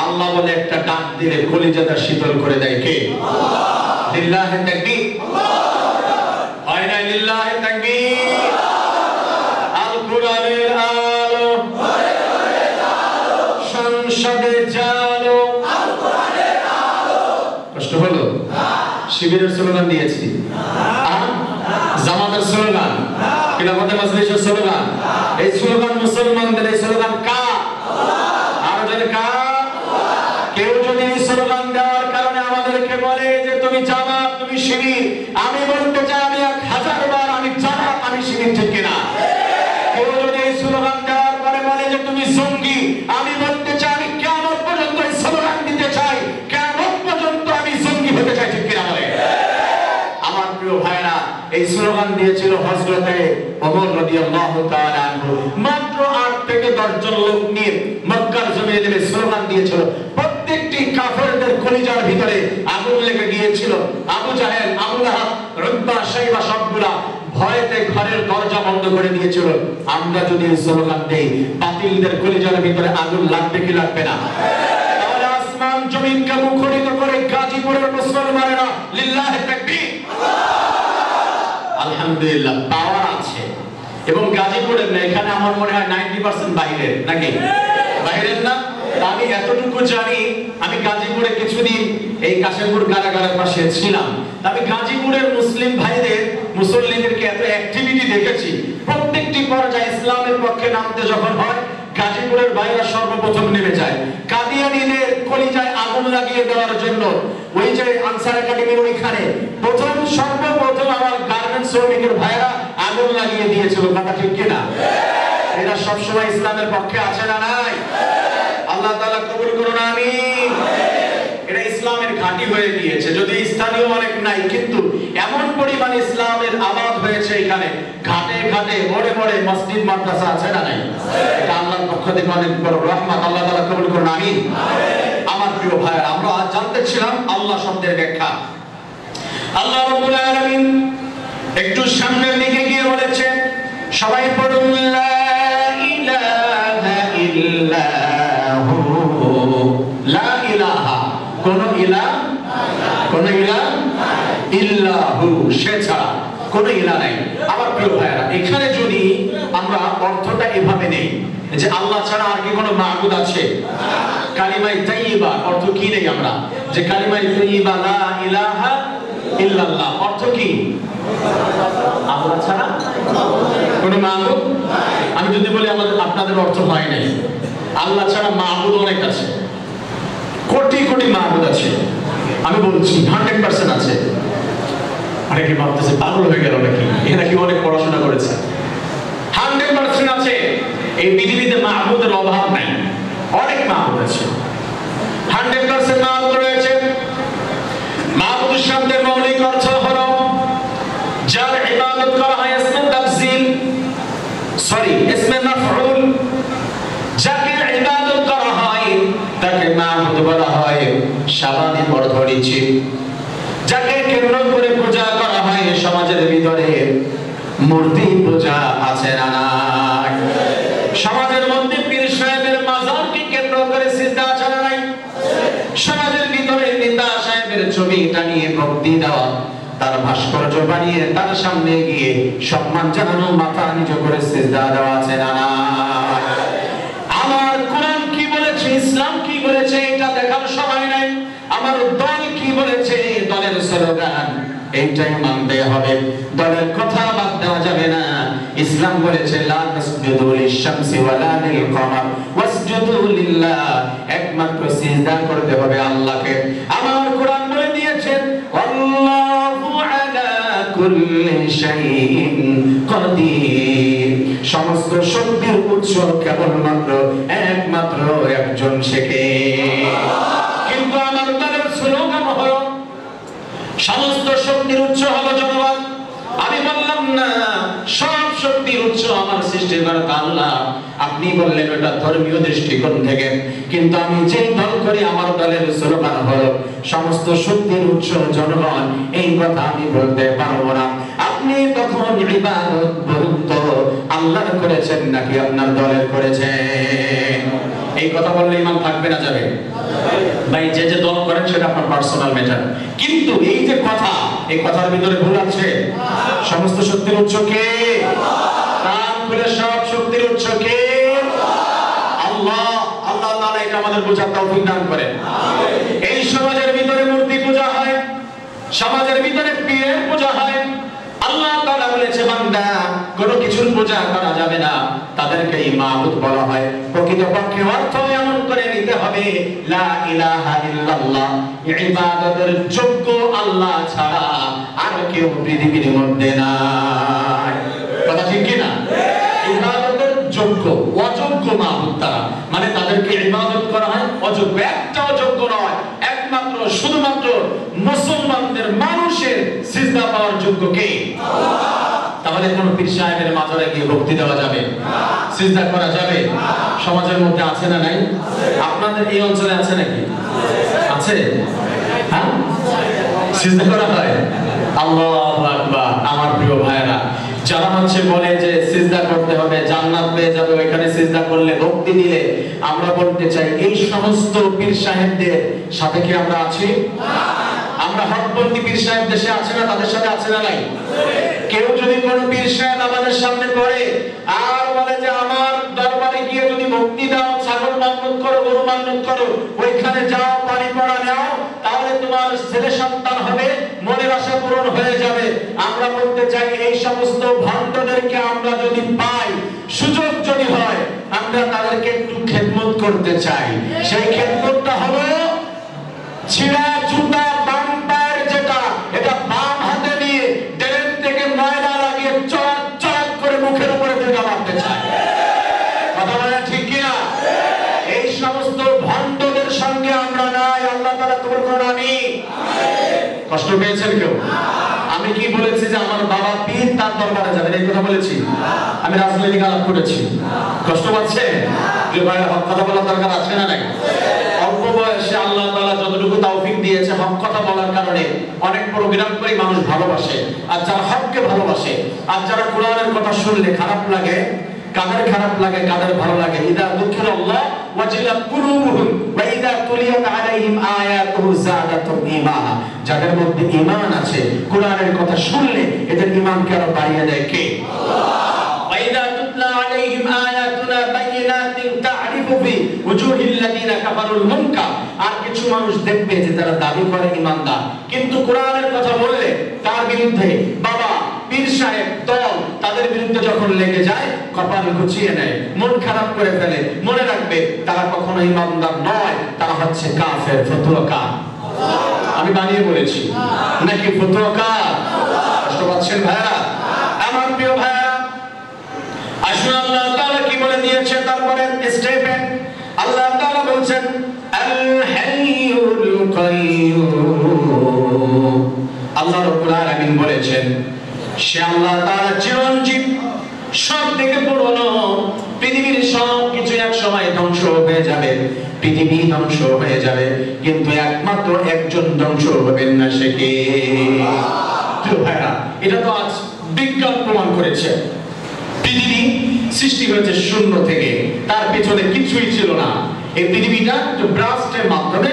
আল্লাহ বলে একটা ডাক দিলে কলিজাটা শীতল করে দেয় কে? আল্লাহ। লিল্লাহি তাকবীর। হয় না? লিল্লাহি তাকবীর। আল কোরআনের আলো ঘরে ঘরে জালো, সংসদে জালো, আল কোরআনের আলো। কষ্ট হলো? শিবিরের স্লোগান দিয়েছি, জামাতের স্লোগান, খিলাফতের মাজলিসের স্লোগান। এই স্লোগান মুসলমানদের, এই স্লোগান কার? আর যদি কার? কেউ যদি এই স্লোগান দেওয়ার কারণে আমাদেরকে বলে যে তুমি জামাত, তুমি শিবির, আমি বলতে চাই আমি 1000 বার আমি জামাত, আমি শিবির, ঠিক কিনা? কেউ যদি এই স্লোগান দেওয়ার পরে বলে যে তুমি জঙ্গি, আমি বলতে চাই আমি কিয়ামত পর্যন্ত এই স্লোগান দিতে চাই, কিয়ামত পর্যন্ত আমি জঙ্গি হতে চাই, ঠিক কিনা বলে? আমার প্রিয় ভাইরা, এই স্লোগান দিয়েছিল হযরতে ওমর রাদিয়াল্লাহু তাআলা আনহু। মাত্র 8 থেকে 10 জন লোক নিয়ে মক্কার জমিনে নেমে স্লোগান দিয়েছিল। প্রত্যেকটি কাফেরদের কলিজার ভিতরে আগুন লেগে গিয়েছিল। আবু জাহেল, আবু লাহাব, উতবা, শাইবা সবগুলা ভয়েতে ঘরের দরজা বন্ধ করে দিয়েছিল। আমরা যদি এই স্লোগান দেই বাতিলদের কলিজার ভিতরে আগুন লাগবে কি লাগবে না? তাহলে আসমান জমিনকে মুখরিত করে গাজীপুরের মুসলমানেরা লিল্লাহি তাকবীর, আলহামদুলিল্লাহ পাওয়ার আছে। এবং গাজীপুরের না, এখানে আমার মনে হয় 90% বাইরের, নাকি বাইরের না? আমি এতটুকু জানি, আমি গাজীপুরে কিছুদিন এই কাশিমপুর কারাগারের পাশে ছিলাম। আমি গাজীপুরের মুসলিম ভাইদের, মুসল্লিদেরকে এত অ্যাক্টিভিটি দেখেছি। প্রত্যেকটি পর্যায়ে ইসলামের পক্ষে নামতে যখন হয় গাজীপুরের ভাইরা সর্বপ্রথম নেমে যায় কাদিয়ানীদের কলিজায় আগুন লাগিয়ে দেওয়ার জন্য। ওই যে আনসার একাডেমির ওইখানে সর্বপ্রথম আমার গার্মেন্টস শ্রমিকের ভাইরা আগুন লাগিয়ে দিয়েছিল, কথা ঠিক কিনা? এরা সবসময় ইসলামের পক্ষে আছে না নাই? আল্লাহ তাআলা কবুল করুন, আমিন। এটা ইসলামের ঘাঁটি হয়ে গিয়েছে, যদি স্থানীয় অনেক নাই, কিন্তু এমন পরিমাণ ইসলামের আবাদ হয়েছে এখানে। ঘাটে ঘাটে মোড়ে মোড়ে মসজিদ মাদ্রাসা আছে না নাই? এটা আল্লাহর পক্ষ থেকে অনেক বড় রহমত। আল্লাহ তাআলা কবুল করুন, আমিন। আমার প্রিয় ভাইরা, আমরা আজ জানতেছিলাম আল্লাহ শব্দের ব্যাখ্যা। আল্লাহ রাব্বুল আলামিন একটু সামনের দিকে গিয়ে বলেছেন, সবাই পড়ুন লা ইলাহা ইল্লাহু। লা ইলাহা, কোন ইলাহ ইল্লাহু, সে ছাড়া কোন ইলাহ নাই। আমার প্রিয় ভাইরা, এখানে যদি আমরা অর্থটা এভাবে নেই যে আল্লাহ ছাড়া আর কি কোনো মাবুদ আছে, কালিমায়ে তাইয়্যিবা অর্থ কি নেই আমরা, যে কালিমায়ে তাইয়্যিবা লা ইলাহা ইল্লাল্লাহ অর্থ কি? আল্লাহ ছাড়া কোনো মাবুদ। আমি যদি বলি আপনাদের অর্থ হয় নাই, আল্লাহ ছাড়া মাবুদ অনেক আছে, কোটি কোটি মাবুদ আছে। আমি বলছি 100% আছে। অনেকে ভাবতেছে পাগল হয়ে গেল নাকি, এরা কি অনেক পড়াশোনা করেছে। 100% আছে। এই পৃথিবীতে মাবুদের অভাব নাই, অনেক মাবুদ আছে। 100% মাবুদ রয়েছে। মাবুদ শব্দের মৌলিক অর্থ হলো যার ইবাদত করা হয়, ইসমে তাফজিল, ইসমে মাফউল, যাকে ইবাদত করা হয় তাকে মাবুদ বলা হয়। শাবাদি অর্থ নিচ্ছে যাকে কেন্দ্র করে পূজা করা হয়। সমাজের ভিতরে মূর্তি পূজা আছে না নাই? সমাজের মধ্যে পীর সাহেবের মাজারকে কেন্দ্র করে সিজদা আছে না নাই? সমাজের ভিতরে নেতা সাহেবের ছবি টানিয়ে ভক্তি দেওয়া, তার ভাস্কর্য বানিয়ে তার সামনে গিয়ে সম্মান জানানো, মাথা নিচু করে সিজদা দেওয়া আছে না নাই? আমার কোরআন কি বলেছে, ইসলাম কি বলেছে এটা দেখার সময় নাই। আমার দল কি বলেছে, দলের স্লোগান এইটাই মানতে হবে, দলের কথা বাদ দেওয়া যাবে না। ইসলাম বলেছে লা তাসজুদু লিশ-শামসি ওয়ালা লিল-কমার ওয়াসজুদু লিল্লাহ, একমাত্র সিজদা করতে হবে আল্লাহকে। আমার কোরআন বলে দিয়েছে আল্লাহু আলা কুল্লি শাইইন কাদির, সমস্ত শক্তির উৎস কেবলমাত্র একমাত্র একজন সে। কিন্তু আমার দলের স্লোগান হলো সমস্ত শক্তির উৎস হলো জনগণ। আমি বললাম না সব শক্তির উৎস আমার সৃষ্টিকর্তা আল্লাহ, আপনি বললেন ওটা ধর্মীয় দৃষ্টিকোণ থেকে, কিন্তু আমি যে দল করি আমার দলের স্লোগান হলো সমস্ত শক্তির উৎস জনগণ। এই কথা আমি বলতে পারবো না। আপনি তখন ইবাদত বলুন তো আল্লাহর করেছেন নাকি আপনার দলের করেছেন? এই কথা বললে ইমান থাকবে না যাবে? ভাই যে যে দল করেন সেটা আপনার পার্সোনাল ম্যাটার, কিন্তু এই যে কথা, এই কথার ভিতরে ভুল আছে। সমস্ত শক্তির উৎস কে? কান খুলে সব শক্তির উৎস কে? আল্লাহ। আল্লাহ তাআলা এটা আমাদের বোঝার তৌফিক দান করেন। এই সমাজের ভিতরে মূর্তি পূজা হয়, সমাজের ভিতরে পীরের পূজা হয়। আল্লাহ তাআলা বলেছে বান্দা কোনো কিছুর পূজা করা যাবে না, তাদেরকে মাবুদ বলা হয়। প্রকৃতপক্ষে অর্থ এমন করে নিতে হবে লা ইলাহা ইল্লাল্লাহ, ইবাদতের যোগ্য আল্লাহ ছাড়া আর কেউ পৃথিবীর মধ্যে নাই। কথা ঠিক কি না? ইবাদতের যোগ্য, অযোগ্য মাবুদ তারা, মানে তাদেরকে ইবাদত করা হয় অযোগ্য। একটা অযোগ্য নয়, একমাত্র শুধুমাত্র মুসলমানদের মানুষের সিজদা পাওয়ার যোগ্য কে? আল্লাহ। তাহলে কোন পীর সাহেবের মাজারে গিয়ে ভক্তি দেওয়া যাবে? সিজদা করা যাবে? সমাজের মধ্যে আছে না নাই? আপনাদের এই অঞ্চলে আছে নাকি? আছে? হ্যাঁ, সিজদা করা হয়। আল্লাহু আকবার। আমার প্রিয় ভাইরা, যারা বলে যে সিজদা করতে হবে, জান্নাত পেয়ে যাবে ওইখানে সিজদা করলে, ভক্তি দিলে, আমরা বলতে চাই এই সমস্ত পীর সাহেবদের সাথে কি আমরা আছি? আমরা হকপন্থী পীর সাহেব দেশে আছে না, তাদের সাথে আছে না নাই? কেউ যদি কোন পীর সাহেব আমাদের সামনে পড়ে আর বলে যে আমার দরবারে গিয়ে যদি ভক্তি দাও, ছাগল মান্নত করো, গরু মান্নত করো, ওইখানে যাও, পানি পড়া নাও, তাহলে তোমার ছেলে সন্তান হবে, মনের আশা পূরণ হয়ে যাবে। আমরা বলতে চাই এই সমস্ত ভণ্ডদেরকে আমরা যদি পাই, সুযোগ যদি হয়, আমরা তাদেরকে একটু খেদমত করতে চাই। সেই খেদমতটা হলো ছিঁড়া জুতা বাম পায়ের যেটা, এটা বাম হাতে নিয়ে ড্রেন থেকে ময়লা লাগিয়ে চড়াত চড়াত করে মুখের উপরে ফেলে মারতে চাই। কথা বলে ঠিক কিনা? এই সমস্ত ভণ্ডদের সঙ্গে আমরা নাই। আল্লাহ তাআলা কবুল করুন। আমিন। কষ্ট পেয়েছেন কেউ? আমি কি বলেছি যে আমার বাবা পীর, তার দরবারে যাবেন, এই কথা বলেছি? আমি রাজনৈতিক আলাপ করেছি? কষ্ট পাচ্ছে? যে ভাই কথা বলার দরকার আছে না নাই? অল্প বয়সে আল্লাহ তাআলা যতটুকু তৌফিক দিয়েছে হক কথা বলার কারণে। অনেক প্রোগ্রাম করে মানুষ ভালোবাসে, আর যারা হককে ভালোবাসে, আর যারা কোরআনের কথা শুনলে খারাপ লাগে, কাদের খারাপ লাগে কাদের ভালো লাগে, ইদা যুকিরাল্লাহ ওয়াজিলাত কুলুবুহুম ওয়া ইদা তুলিয়াত আলাইহিম আয়াতুহু যাদাতুহুম ঈমানা। যাদের মধ্যে ঈমান আছে, কোরআনের কথা শুনলে এদের ঈমানকে আরো বাড়িয়ে দেয় কে? আল্লাহ। ওয়া ইদা তুতলা আলাইহিম আয়াতুনা বাইয়িনাতিন তা'রিফু ফি ওয়ুজুহিল লাযিনা কাফারুল মুনকার। আর কিছু মানুষ দেখবে যে তারা দাবি করে ঈমানদার, কিন্তু কোরআনের কথা বললে তার বিরুদ্ধে বাবা পীর সাহেব দল তাদের বিরুদ্ধে যখন লেগে যায় কপাল গুছিয়ে নেয়, মন খারাপ করে ফেলে। মনে রাখবে তারা কখনো ঈমানদার নয়, তারা হচ্ছে কাফের, ফতুয়াকার। আমি বানিয়ে বলেছি নাকি ফতুয়াকার? কষ্ট পাচ্ছেন ভাইরা? আমার প্রিয় ভাইরা, আসুন আল্লাহ তাআলা কি বলে দিয়েছে তারপরে স্টেপে। আল্লাহ তাআলা বলছেন আল হাইয়ুল কাইয়্যুম। আল্লাহ রাব্বুল আলামিন বলেছেন সে আল্লাহ তাআলা চিরঞ্জীব, সব থেকে পুরনো। পৃথিবীর সব কিছু এক সময় ধ্বংস হয়ে যাবে, পৃথিবী ধ্বংস হয়ে যাবে, কিন্তু একমাত্র একজন ধ্বংস হবেন না, সে কে? ভাইরা, এটা তো আজ বিজ্ঞান প্রমাণ করেছে। পৃথিবী সৃষ্টি হয়েছে শূন্য থেকে, তার পেছনে কিছুই ছিল না। এই পৃথিবীটা তো ব্রাস্টের মাধ্যমে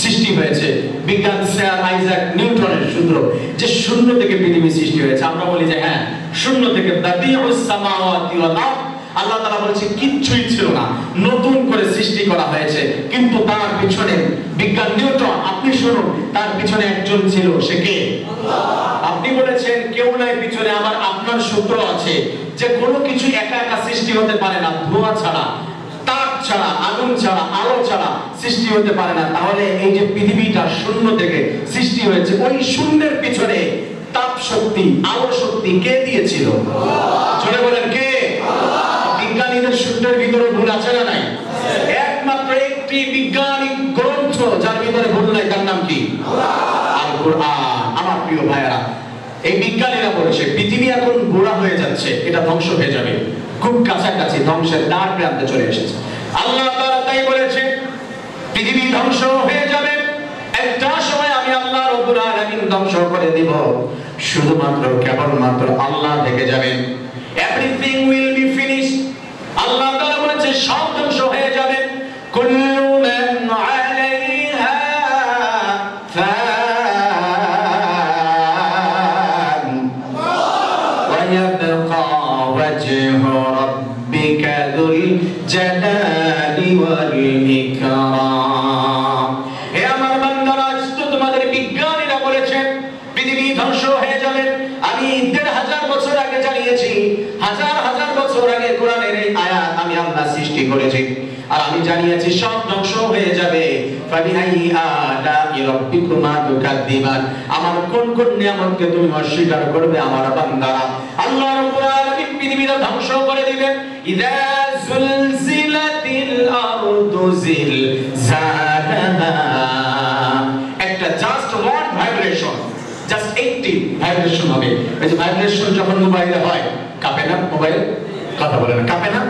সৃষ্টি হয়েছে। বিজ্ঞান স্যার আইজাক নিউটনের সূত্র যে শূন্য থেকে পৃথিবী সৃষ্টি হয়েছে। আমরা বলি যে হ্যাঁ, শূন্য থেকে বাদিউস সামাওয়াতি ওয়াল আরদ। আল্লাহ তাআলা বলেছে কিচ্ছুই ছিল না, নতুন করে সৃষ্টি করা হয়েছে। কিন্তু তার পিছনে বিজ্ঞান নিউটন, আপনি শুনুন, তার পিছনে একজন ছিল, সে কে? আল্লাহ। আপনি বলেছেন কেউ নাই পিছনে, আমার আপনার সূত্র আছে যে কোনো কিছু একা একা সৃষ্টি হতে পারে না, ধোঁয়া ছাড়া, তাপ ছাড়া, আগুন ছাড়া, আলো ছাড়া সৃষ্টি হতে পারে না। তাহলে এই যে পৃথিবীটা শূন্য থেকে সৃষ্টি হয়েছে, ওই শূন্যের পিছনে তাপ শক্তি, আলো শক্তি কে দিয়েছিল? জোরে বলেন কে? বিজ্ঞানীদের সূত্রের ভিতরে ভুল আছে না নাই? একমাত্র একটি বিজ্ঞানিক গ্রন্থ যার ভিতরে ভুল নাই, তার নাম কি? আল কোরআন। আমার প্রিয় ভাইয়েরা, এই বিজ্ঞানীরা বলছে পৃথিবী এখন গোড়া হয়ে যাচ্ছে, এটা ধ্বংস হয়ে যাবে, খুব কাছাকাছি ধ্বংসের দ্বার প্রান্তে চলে এসেছে। আল্লাহ তাআলা তাই বলেছে পৃথিবী ধ্বংস হয়ে যাবে, একটা সময় আমি আল্লাহ রাব্বুল আলামিন ধ্বংস করে দিব, শুধুমাত্র কেবলমাত্র আল্লাহ থেকে যাবেন। Everything will be finished. Allah তাআলা বলেছে সব ধ্বংস হয়ে যাবে। কুল্লু মান আলাইহা ফান ওয়া ইয়াবকা ওয়াজহু রাব্বিকা যুল জালালি ওয়াল ইকরাম। হে আমার বান্দারা, আজ তো তোমাদের বিজ্ঞানীরা বলেছেন পৃথিবী ধ্বংস হয়ে যাবে। আমি ১৫০০ বছর আগে জানিয়েছি, হাজার হাজার বছর আগে কোরআনের এই আয়াত আমি আল্লাহ সৃষ্টি করেছি, আর আমি জানিয়েছি সব ধ্বংস হয়ে যাবে। ফাবিআইয়ি আলা'i রাব্বিকুমা তুকাদ্দিবান। আমার কোন কোন নিয়ামতকে তুমি অস্বীকার করবে আমার বান্দারা? আল্লাহ রাব্বুল আলামিন পৃথিবীটা ধ্বংস করে দিবেন। ইযা যুলজিলাতিল আরদু জিলজালাহা। একটা just one vibration, just 80 vibration হবে। এই যে ভাইব্রেশন যখন মোবাইলে হয়, কাঁপে না মোবাইল? কথা বলে না, কাঁপে না?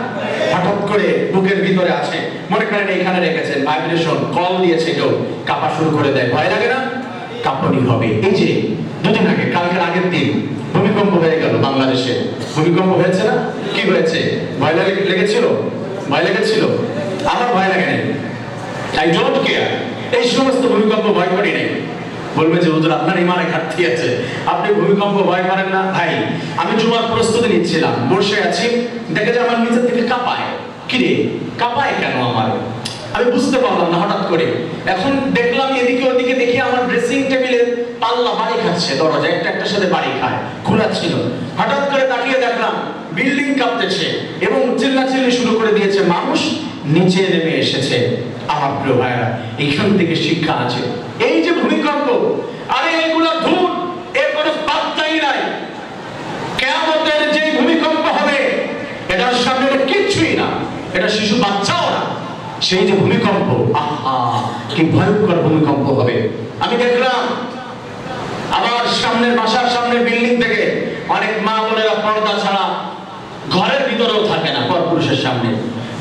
হঠাৎ করে বুকের ভিতরে আছে, মনে করেন এইখানে রেখেছেন, ভাইব্রেশন, কল দিয়েছে কেউ, কাঁপা শুরু করে দেয়, ভয় লাগে না? কাঁপনি হবে। এই যে দুদিন আগে, কালকের আগের দিন ভূমিকম্প হয়ে গেল বাংলাদেশে। ভূমিকম্প হয়েছে না? কি হয়েছে? ভয় লেগেছিল? ভয় লেগেছিল? আমার ভয় লাগে নাই, আই ডোন্ট কেয়ার। এই সমস্ত ভূমিকম্প ভয় করি নাই। বলবে যে হুজুর আপনার ইমানে ঘাটতি আছে, আপনি ভূমিকম্প ভয় করেন না। ভাই, আমি জুমার প্রস্তুতি নিচ্ছিলাম, বসে আছি, দেখে যে আমার নিচের থেকে কাঁপায়। কি রে, কাঁপায় কেন আমার? আমি বুঝতে পারলাম না হঠাৎ করে। এখন দেখলাম এদিকে ওদিকে, দেখি আমার ড্রেসিং টেবিলের পাল্লা বাড়ি খাচ্ছে, দরজা একটা একটার সাথে বাড়ি খায়, খোলা ছিল। হঠাৎ করে তাকিয়ে দেখলাম বিল্ডিং কাঁপতেছে এবং চিল্লাচিল্লি শুরু করে দিয়েছে, মানুষ নিচে নেমে এসেছে। আমার প্রিয় ভাইরা, এখান থেকে শিক্ষা আছে। এই যে ভূমিকম্প, আরে এগুলো ধূল, এর কোনো পাত্তাই নাই। কিয়ামতের যে ভূমিকম্প হবে, এটার সামনে কিচ্ছুই না, এটা শিশু বাচ্চাও না। সেই যে ভূমিকম্প, আহা কি ভয়ঙ্কর ভূমিকম্প হবে। আমি দেখলাম আমার সামনের বাসার সামনের বিল্ডিং থেকে অনেক মা বোনেরা পর্দা ছাড়া ঘরের ভিতরেও থাকে না, পরপুরুষের সামনে,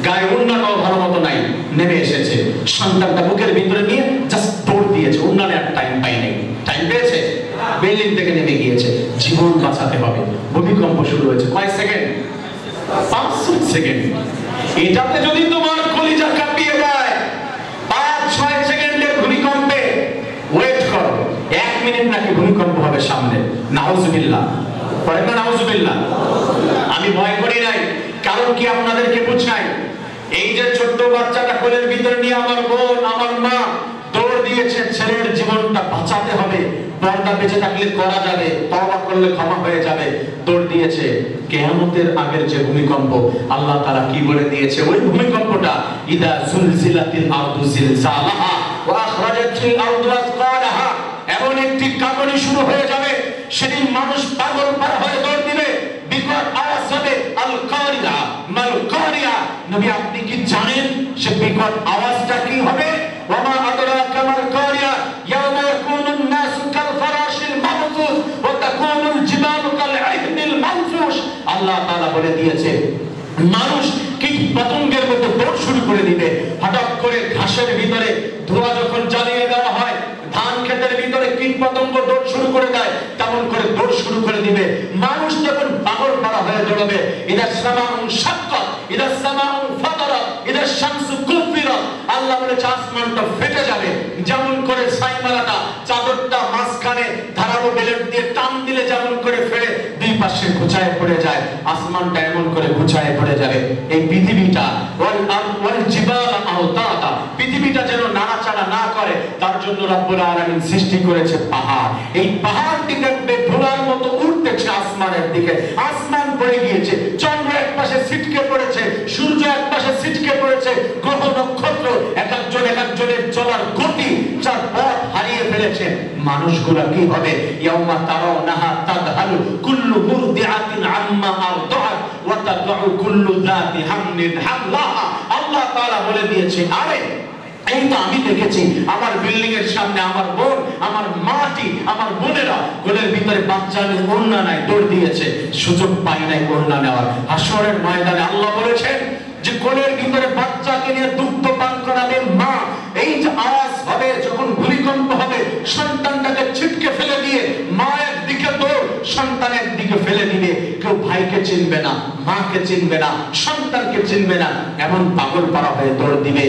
গায়ে উন্নাটাও ভালো মতো নাই, নেমে এসেছে। সন্তানটা বুকের ভিতরে নিয়ে জাস্ট দৌড় দিয়েছে, উন্নানে বাঁচাতে হবে। ভূমিকম্প শুরু হয়েছে কয় সেকেন্ড? 5 সেকেন্ড। এটাতে যদি তোমার কলিজা কাঁপিয়ে দেয়, 5-6 সেকেন্ডের ভূমিকম্পে ওয়েট করো, 1 মিনিট নাকি ভূমিকম্প হবে সামনে। নাউজুবিল্লাহ, পড়েন না নাউজুবিল্লাহ। আমি ভয় করি নাই, কারণ কি আপনাদেরকে বুঝাই, এই যে ছোট্ট বাচ্চাটা কোলের ভিতরে নিয়ে আমার বোন আমার মা দৌড় দিয়েছে, ছেলের জীবনটা বাঁচাতে হবে, পর্দা বেঁচে থাকলে করা যাবে, তওবা করলে ক্ষমা হয়ে যাবে, দৌড় দিয়েছে। কিয়ামতের আগের যে ভূমিকম্প আল্লাহ তাআলা কি বলে দিয়েছে, ওই ভূমিকম্পটা ইদা সুলজিলাতিল আরদু জিলজালাহা ওয়া আখরাজাতিল আরদু আসকালাহা, এমন একটি কাঁপুনি শুরু হয়ে যাবে, সেদিন মানুষ পাগল পারা হয়ে দৌড় দিবে, বিকট আওয়াজ হবে আল কারিয়া মাল কারিয়া। নবী আপনি কি জানেন সে বিকট আওয়াজটা কি হবে? ওয়ামা আদরাকা মাল কারিয়া ইয়াওমা ইয়াকুনুন নাসু কাল ফারাশিল মাবথুস ওয়া তাকুনুল জিবালু কাল ইহনিল মানফুশ। আল্লাহ তাআলা বলে দিয়েছে মানুষ কীট পতঙ্গের মতো দৌড় শুরু করে দিবে। হঠাৎ করে ঘাসের ভিতরে ধোঁয়া যখন জ্বালিয়ে দেওয়া হয়, ধান ক্ষেতের ভিতরে কীট পতঙ্গ দৌড় শুরু করে দেয়, তেমন করে দৌড় শুরু করে দিবে। মানুষ যখন পাগল পারা হয়ে দৌড়াবে, ইদা সামাউন শাক্কাত ইদা সামাউন ফাতারাত ইদা শামসু কুফিরাত। আল্লাহ বলেছে আসমানটা ফেটে যাবে, যেমন করে সাইমালাটা চাদরটা মাঝখানে ধারালো বেলেট দিয়ে টান দিলে যেমন করে ফেলে দুই পাশে ঘুচায় পড়ে যায়, আসমানটা এমন করে ঘুচায় পড়ে যাবে। এই পৃথিবীটা ওয়াল জিবালা আওতাতা, পৃথিবীটা যেন নাড়াচাড়া না করে তার জন্য রব্বুল আলামিন সৃষ্টি করেছে পাহাড়। এই পাহাড়টি দেখবে ধুলার মতো উঠতেছে আসমানের দিকে, আসমান পড়ে গিয়েছে, চন্দ্র এক পাশে ছিটকে পড়েছে, সূর্য এক পাশে ছিটকে পড়েছে, গ্রহ নক্ষত্র এক একজনের চলার গতি যার পথ হারিয়ে ফেলেছে। মানুষগুলা কি হবে? ইয়াউমা তারাউনাহা তাদহালু কুল্লু মুরদিআতিন আম্মা আরদাআত ওয়া তাদউ কুল্লু যাতি হামলিন হামলাহা। আল্লাহ তাআলা বলে দিয়েছে, আরে এই তো আমি দেখেছি আমার বিল্ডিং এর সামনে আমার বোন আমার মাটি আমার বোনেরা কোলের ভিতরে বাচ্চা নিয়ে ওড়না নাই দৌড় দিয়েছে, সুযোগ পাই নাই ওড়না নেওয়ার। হাসরের ময়দানে আল্লাহ বলেছেন যে কোলের ভিতরে বাচ্চাকে নিয়ে দুগ্ধ পান করাবে মা, এই যে আওয়াজ হবে যখন ভূমিকম্প হবে, সন্তানটাকে ছিটকে ফেলে দিয়ে মা একদিকে দৌড়, সন্তানের দিকে ফেলে দিবে। কেউ ভাইকে চিনবে না, মাকে চিনবে না, সন্তানকে চিনবে না, এমন পাগল পারা হয়ে দৌড় দিবে।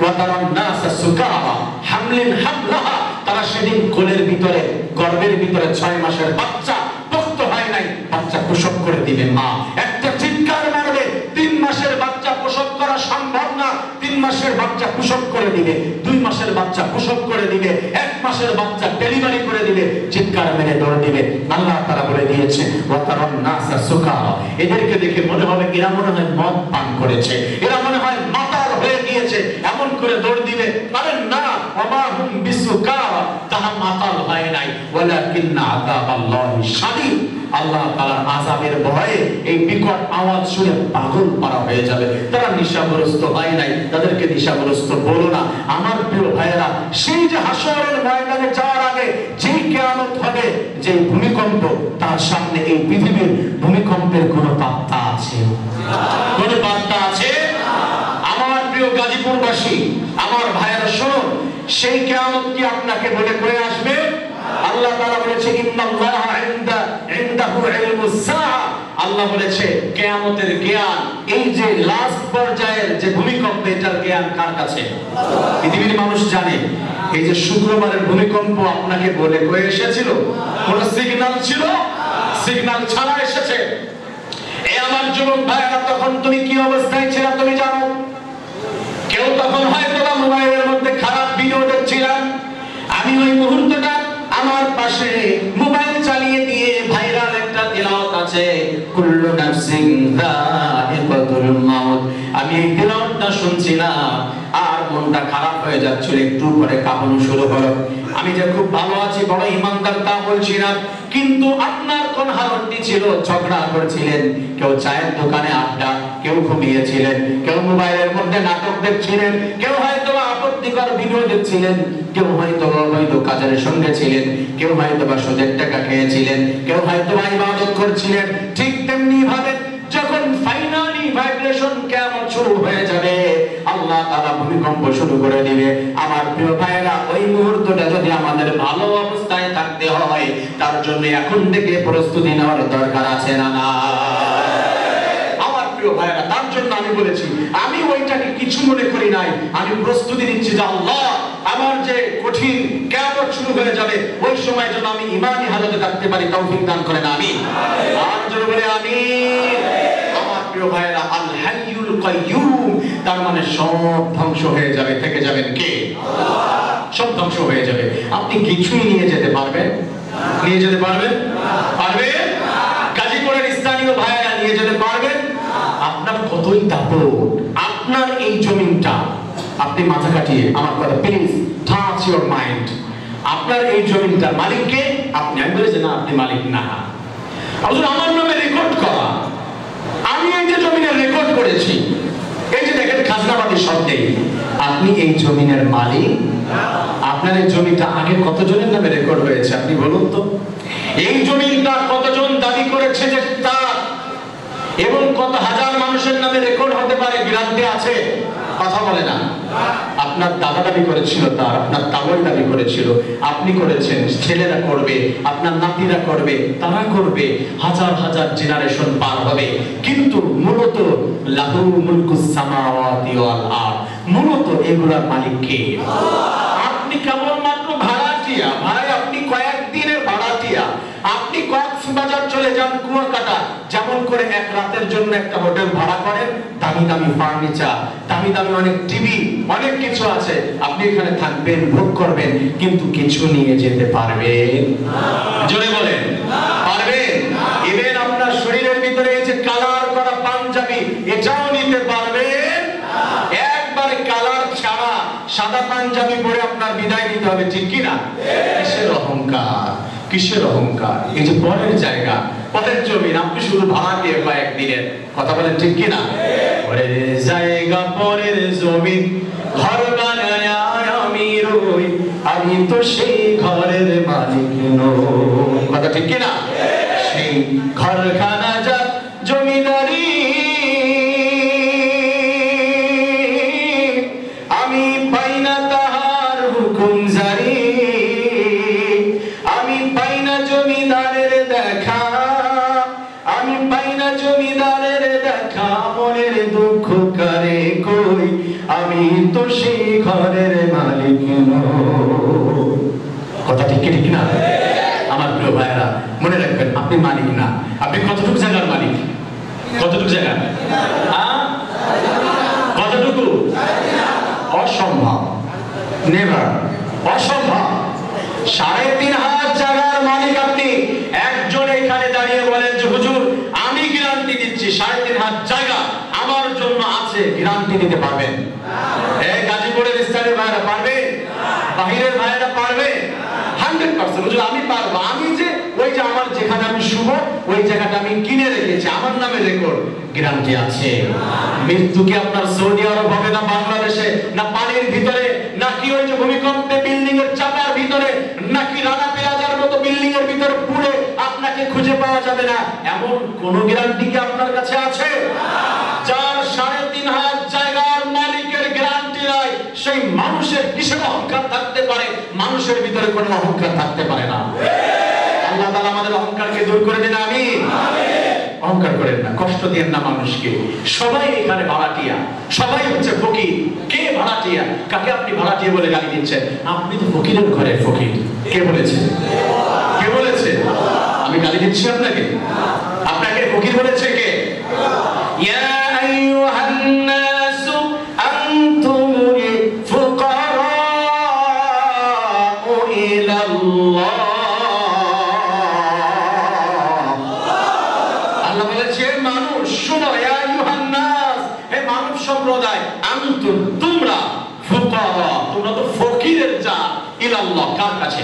ওয়াতারান নাসা সুকারা হামলিন হামলাহা, তারা সেদিন কোলের ভিতরে গর্ভের ভিতরে 6 মাসের বাচ্চা পোক্ত হয় নাই, বাচ্চা প্রসব করে দিবে মা। একটা চিৎকার মারবে, 3 মাসের বাচ্চা প্রসব করা সম্ভব না, 3 মাসের বাচ্চা প্রসব করে দিবে, 2 মাসের বাচ্চা প্রসব করে দিবে, 1 মাসের বাচ্চা ডেলিভারি করে দিবে, চিৎকার মেরে দৌড় দিবে। আল্লাহ তাআলা বলে দিয়েছে ওয়াতারান নাসা সুকারা, এদেরকে দেখে মনে হবে এরা মনে হয় মদ পান করেছে, এরা মনে হয় মাতাল হয়ে গিয়েছে, এমন করে দৌড় দিবে। আরে না, ওমা হুম বিসুকারা, তারা মাতাল হয় নাই, ওয়ালাকিন্না আযাবাল্লাহি শাদীদ। আল্লাহ তাআলার আযাবের ভয়ে এই বিকট আওয়াজ শুনে পাগল পারা হয়ে যাবে। তারা নিশাগ্রস্ত হয় নাই, তাদেরকে নিশাগ্রস্ত বলো না। আমার প্রিয় ভাইয়েরা, সেই যে হাসরের ময়দানে যাওয়ার আগে যে কিয়ামত হবে, যে ভূমিকম্প, তার সামনে এই পৃথিবীর ভূমিকম্পের কোনো পাত্তা আছে? কোনো পাত্তা আছে? আমার প্রিয় গাজীপুরবাসী, আমার ভাইয়েরা শুনুন, সেই কিয়ামত কি আপনাকে বলে করে আসবে? আল্লাহ তাআলা বলেছে ইন্নাল্লাহা ইনদাহু ইলমুস সাআ। আল্লাহ বলেছে কিয়ামতের জ্ঞান, এই যে লাস্ট পর্যায়ের যে ভূমিকম্প, এটার জ্ঞান কার কাছে? পৃথিবীর মানুষ জানে। এই যে শুক্রবারের ভূমিকম্প আপনাকে বলে কয়ে এসেছিল? কোন সিগন্যাল ছিল? সিগন্যাল ছাড়া এসেছে। এই আমার যুবক ভাইরা, তখন তুমি কি অবস্থায় ছিলে তুমি জানো? কেউ তখন হয়তো মোবাইলের মধ্যে খারাপ ভিডিও দেখছিলাম, আমি ওই মুহূর্তটা আমার পাশে মোবাইল চালিয়ে দিয়ে ভাইরাল একটা তিলাওয়াত আছে, কুল্লু নাফসিন যায়িকাতুল মাউত, আমি এই তিলাওয়াতটা শুনছিলাম আর মনটা খারাপ হয়ে যাচ্ছিল, একটু পরে কাঁপানো শুরু হলো। আমি যে খুব ভালো আছি, বড় ইমানদার, তা বলছি না, কিন্তু আপনার কোন হালতটি ছিল? ঝগড়া করছিলেন, কেউ চায়ের দোকানে আড্ডা, কেউ ঘুমিয়েছিলেন, কেউ মোবাইলের মধ্যে নাটক দেখছিলেন, কেউ হয়তো আপত্তিকর ভিডিও দেখছিলেন, কেউ হয়তো অবৈধ কাজের সঙ্গে ছিলেন, কেউ হয়তো বা সুদের টাকা খেয়েছিলেন, কেউ হয়তো ইবাদত করছিলেন। ঠিক তেমনি ভাবে যখন ফাইনালি ভাইব্রেশন কিয়ামত শুরু হয়ে যাবে, আল্লাহ তাআলা ভূমিকম্প শুরু করে দিবে। আমার প্রিয় ভাইরা, ওই মুহূর্তটা যদি আমাদের ভালো অবস্থায় থাকতে হয়, তার জন্য জন্য এখন থেকে প্রস্তুতি নেওয়ার দরকার আছে না না? আমার প্রিয় ভাইরা, তার জন্য আমি বলেছি, আমি ওইটাকে কিছু মনে করি নাই, আমি প্রস্তুতি নিচ্ছি যে আল্লাহ আমার যে কঠিন কিয়ামত শুরু হয়ে যাবে ওই সময় যেন আমি ঈমানি হালতে থাকতে পারি, তৌফিক দান করেন আমিন। আর জোরে বলে আমিন। আমার প্রিয় ভাইরা, আল হাইয়ুল কাইয়ুম, তার মানে সব ধ্বংস হয়ে যাবে, থেকে যাবেন কে? সব ধ্বংস হয়ে যাবে। আপনি কিছুই নিয়ে যেতে পারবেন? নিয়ে যেতে পারবেন? পারবেন? গাজীপুরের স্থানীয় ভাইরা নিয়ে যেতে পারবেন? আপনার কতই দাপট, আপনার এই জমিনটা, আপনি মাথা কাটিয়ে আমার কথা প্লিজ টাচ ইউর মাইন্ড, আপনার এই জমিনটার মালিক কে? আপনি। আমি বলেছি না, আপনি মালিক না। আমার নামে রেকর্ড করা, আমি এই যে জমিনের রেকর্ড করেছি, এই যে দেখেন খাজনাবাদী শব্দে, আপনি এই জমিনের মালিক। আপনার এই জমিটা আগে কতজনের নামে রেকর্ড হয়েছে আপনি বলুন তো? এই জমিটা কতজন দাবি করেছে যে তার, এবং কত হাজার মানুষের নামে রেকর্ড হতে পারে? গ্যারান্টি আছে? কথা বলে না। আপনার দাদা দাবি করেছিল তার, আপনার তাবল দাবি করেছিল, আপনি করেছেন, ছেলেরা করবে, আপনার নাতিরা করবে, তারা করবে, হাজার হাজার জেনারেশন পার হবে। কিন্তু মূলত লাহু মুলকুস সামাওয়াতি ওয়াল আরদ, মূলত এগুলোর মালিক কে? আপনি কেবলমাত্র ভাড়াটিয়া ভাই, আপনি কয়েকদিনের ভাড়াটিয়া। আপনি কক্সবাজার চলে যান, কুয়াকাটা, যেমন করে এক রাতের জন্য একটা হোটেল ভাড়া করেন, দামি দামি ফার্নিচার, দামি দামি অনেক টিভি, অনেক কিছু আছে, আপনি এখানে থাকবেন, ভোগ করবেন, কিন্তু কিছু নিয়ে যেতে পারবেন? জোরে বলেন, পারবেন? ইভেন আপনার শরীরের ভিতরে এই যে কালার করা পাঞ্জাবি, এটাও নিতে পারবেন? একবারে কালার ছাড়া সাদা পাঞ্জাবি পরে আপনার বিদায় নিতে হবে, ঠিক কি না? কিসের অহংকার, কিসের অহংকার? এই যে পরের জায়গা, পরের জমিন, আপনি শুধু ভাড়া দিয়ে কয়েকদিনের, কথা বলেন ঠিক কি না? পরের জায়গা, পরের জমিন, ঘর বানায় আমি রই, আমি তো সেই ঘরের মালিক নই, কথা ঠিক কি না? সেই ঘরখানা যা জমিদারি, আমি পাই না তাহার হুকুম জারি, আমি পাই না জমিদারের দেখা, আমি পাই না জমিদারের দেখা, মনের দুঃখ করে কই, আমি তো সেই ঘরের মালিক নই, কথা ঠিক ঠিক না? আমার প্রিয় ভাইরা, মনে রাখবেন, আপনি মালিক না। আপনি কতটুকু জায়গার মালিক? কতটুকু জায়গা? কতটুকু? অসম্ভব, নেভার, অসম্ভব। ৩.৫ জায়গার মালিক আপনি। একজন এখানে দাঁড়িয়ে বলেন যে হুজুর আমি গ্যারান্টি দিচ্ছি ৩.৫ জায়গা আমার জন্য আছে, গ্যারান্টি দিতে পারবেন? এই গাজীপুরের স্থানীয় ভাইরা পারবে? বাহিরের ভাইরা পারবে? 100% হুজুর আমি পারবো। আমি যে ওই যে আমার যেখানে আমি শুভ, ওই জায়গাটা আমি কিনে রেখেছি, আমার নামে রেকর্ড, গ্যারান্টি আছে। মৃত্যু কি আপনার সৌদি আরব হবে, না বাংলাদেশে, না পানির ভিতরে, নাকি ওই যে ভূমিকম্পে বিল্ডিং এর চাপার ভিতরে, নাকি রানা পেঁয়াজার মতো বিল্ডিং এর ভিতরে পুড়ে আপনাকে খুঁজে পাওয়া যাবে না, এমন কোন গ্যারান্টি কি আপনার কাছে আছে? যার ৩.৫ জায়গার মালিকের গ্যারান্টি নাই, সেই মানুষের কিসের অহংকার থাকতে পারে? মানুষের ভিতরে কোনো অহংকার থাকতে পারে না। আল্লাহ তাআলা আমাদের অহংকারকে দূর করে দেন, আমিন। অহংকার করেন না, কষ্ট দেন না মানুষকে। সবাই এখানে ভাড়াটিয়া, সবাই হচ্ছে ফকির। কে ভাড়াটিয়া? কাকে আপনি ভাড়াটিয়া বলে গালি দিচ্ছেন? আপনি তো ফকিরের ঘরের ফকির। কে বলেছে? কে বলেছে? আমি গালি দিচ্ছি আপনাকে? আপনাকে ফকির বলেছে কে? ইয়া আইয়ুহান নাসু আনতুমুল ফুকারাউ ইলাল্লাহ। আল্লাহ বলেছেন মানুষ শোনো, ইয়া আইয়ুহান নাস, হে মানব সম্প্রদায়, আনতুম তোমরা, ফুকারা তোমরা তো ফকিরের জাত, ইলাল্লাহ কার কাছে?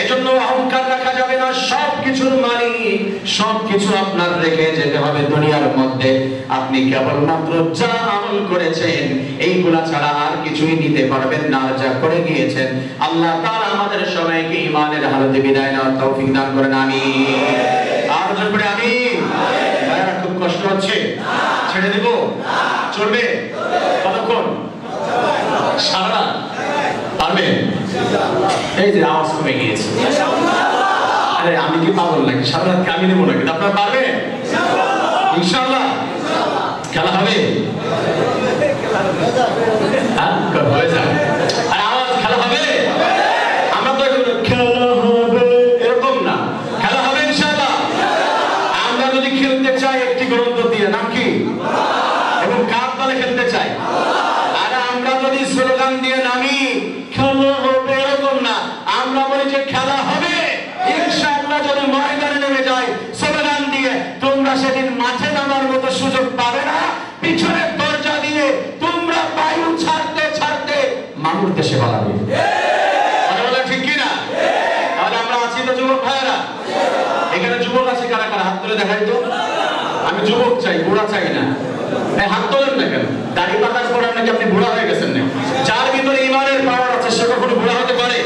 এজন্য অহংকার রাখা যাবে না। সবকিছুর মালিক, সবকিছু আপনার রেখে যেতে হবে দুনিয়ার মধ্যে। আপনি কেবলমাত্র যা আমল করেছেন এইগুলা ছাড়া আর কিছুই নিতে পারবেন না, যা করে গিয়েছেন। আল্লাহ তাআলা আমাদের সবাইকে ঈমানের হালতে বিদায় নেওয়ার তৌফিক দান করেন, আমিন। আর জোরে পড়ে আমিন। ভাইরা খুব কষ্ট হচ্ছে? ছেড়ে দেব? চলবে? কতক্ষণ? সারা পারবে? এই যে আওয়াজ কমে গিয়েছে, আরে আমি কি পাগল নাকি, সারা রাত আমি নেবো নাকি? আপনারা পারবে ইনশাআল্লাহ? খেলা হবে? হয়ে যায়। আর আওয়াজ খেলা হবে? আমরা তো খেলা হবে এরকম না, খেলা হবে ইনশাআল্লাহ। আমরা যদি খেলতে চাই একটি গ্রন্থ দিয়ে, নাম কি, এবং কার দলে খেলতে চাই, আর আমরা যদি স্লোগান দিয়ে নামি খেলা হবে এরকম না, আমরা বলি যে খেলা হবে ইনশাআল্লাহ। যদি ময়দানে নেমে যায় স্লোগান দিয়ে, তোমরা সেদিন মাঠে নামার মতো সুযোগ পাবে না। পিছনের দরজা দিয়ে তোমরা বায়ু ছাড়তে ছাড়তে মানুষ দেশে পালাবে। ঠিক কিনা? তাহলে আমরা আছি তো যুবক ভাইয়েরা? এখানে যুবক আছে কারা কারা? হাত তুলে দেখাই তো। আমি যুবক চাই, বুড়া চাই না। হাত তোলেন না কেন? দাড়ি পাকার পরে নাকি আপনি বুড়া হয়ে গেছেন না? যার ভিতরে ইমানের পাওয়ার আছে সে কখনো বুড়া হতে পারে?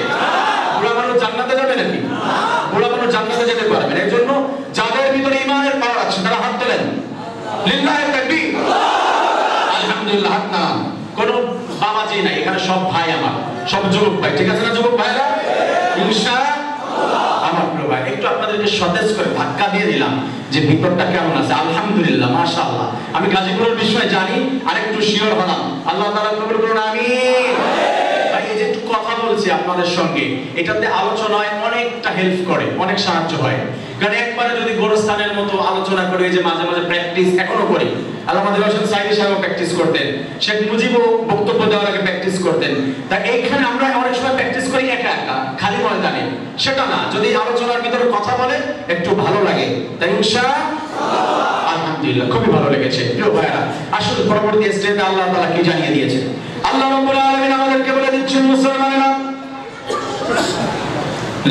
বুড়া মানুষ জান্নাতে যাবে নাকি? বুড়া মানুষ জান্নাতে যেতে পারবে না। এই জন্য যাদের ভিতরে ইমানের পাওয়ার আছে তারা হাত তোলেন। লিল্লাহি তাকবীর, আলহামদুলিল্লাহ। হাত না, কোনো বাবাজি নাই এখানে, সব ভাই আমার, সব যুবক ভাই। ঠিক আছে না যুবক ভাইরা? ইনশাআল্লাহ। আমার প্রিয় ভাই, একটু আপনাদেরকে সতেজ করে ধাক্কা দিয়ে দিলাম যে ভিতরটা কেমন আছে। আলহামদুলিল্লাহ, মাশাআল্লাহ। আমি গাজীপুরের বিষয়ে জানি, আর একটু শিওর হলাম। আল্লাহ তাআলা কবুল করুন, আমিন। ভাই এই যে একটু কথা বলছি আপনাদের সঙ্গে, এটাতে আলোচনায় অনেকটা হেল্প করে, অনেক সাহায্য হয়। কারণ একবারে যদি গোরস্থানের মতো আলোচনা করে, যে মাঝে মাঝে প্র্যাকটিস এখনো করি, আল্লাহ আমাদের হোসেন সাইদি সাহেব প্র্যাকটিস করতেন, শেখ মুজিবও বক্তব্য দেওয়ার আগে প্র্যাকটিস করতেন। তা এইখানে আমরা অনেক সময় প্র্যাকটিস করি একা একা, খালি ময়দানে। সেটা না, যদি আলোচনার ভিতরে কথা বলে একটু ভালো লাগে। তাই ইনশাআল্লাহ, আলহামদুলিল্লাহ, খুবই ভালো লেগেছে। প্রিয় ভাইরা, আসলে পরবর্তী স্টেপে আল্লাহ তাআলা কি জানিয়ে দিয়েছেন? আল্লাহ রাব্বুল আলামিন আমাদেরকে বলে দিচ্ছেন, মুসলমানেরা,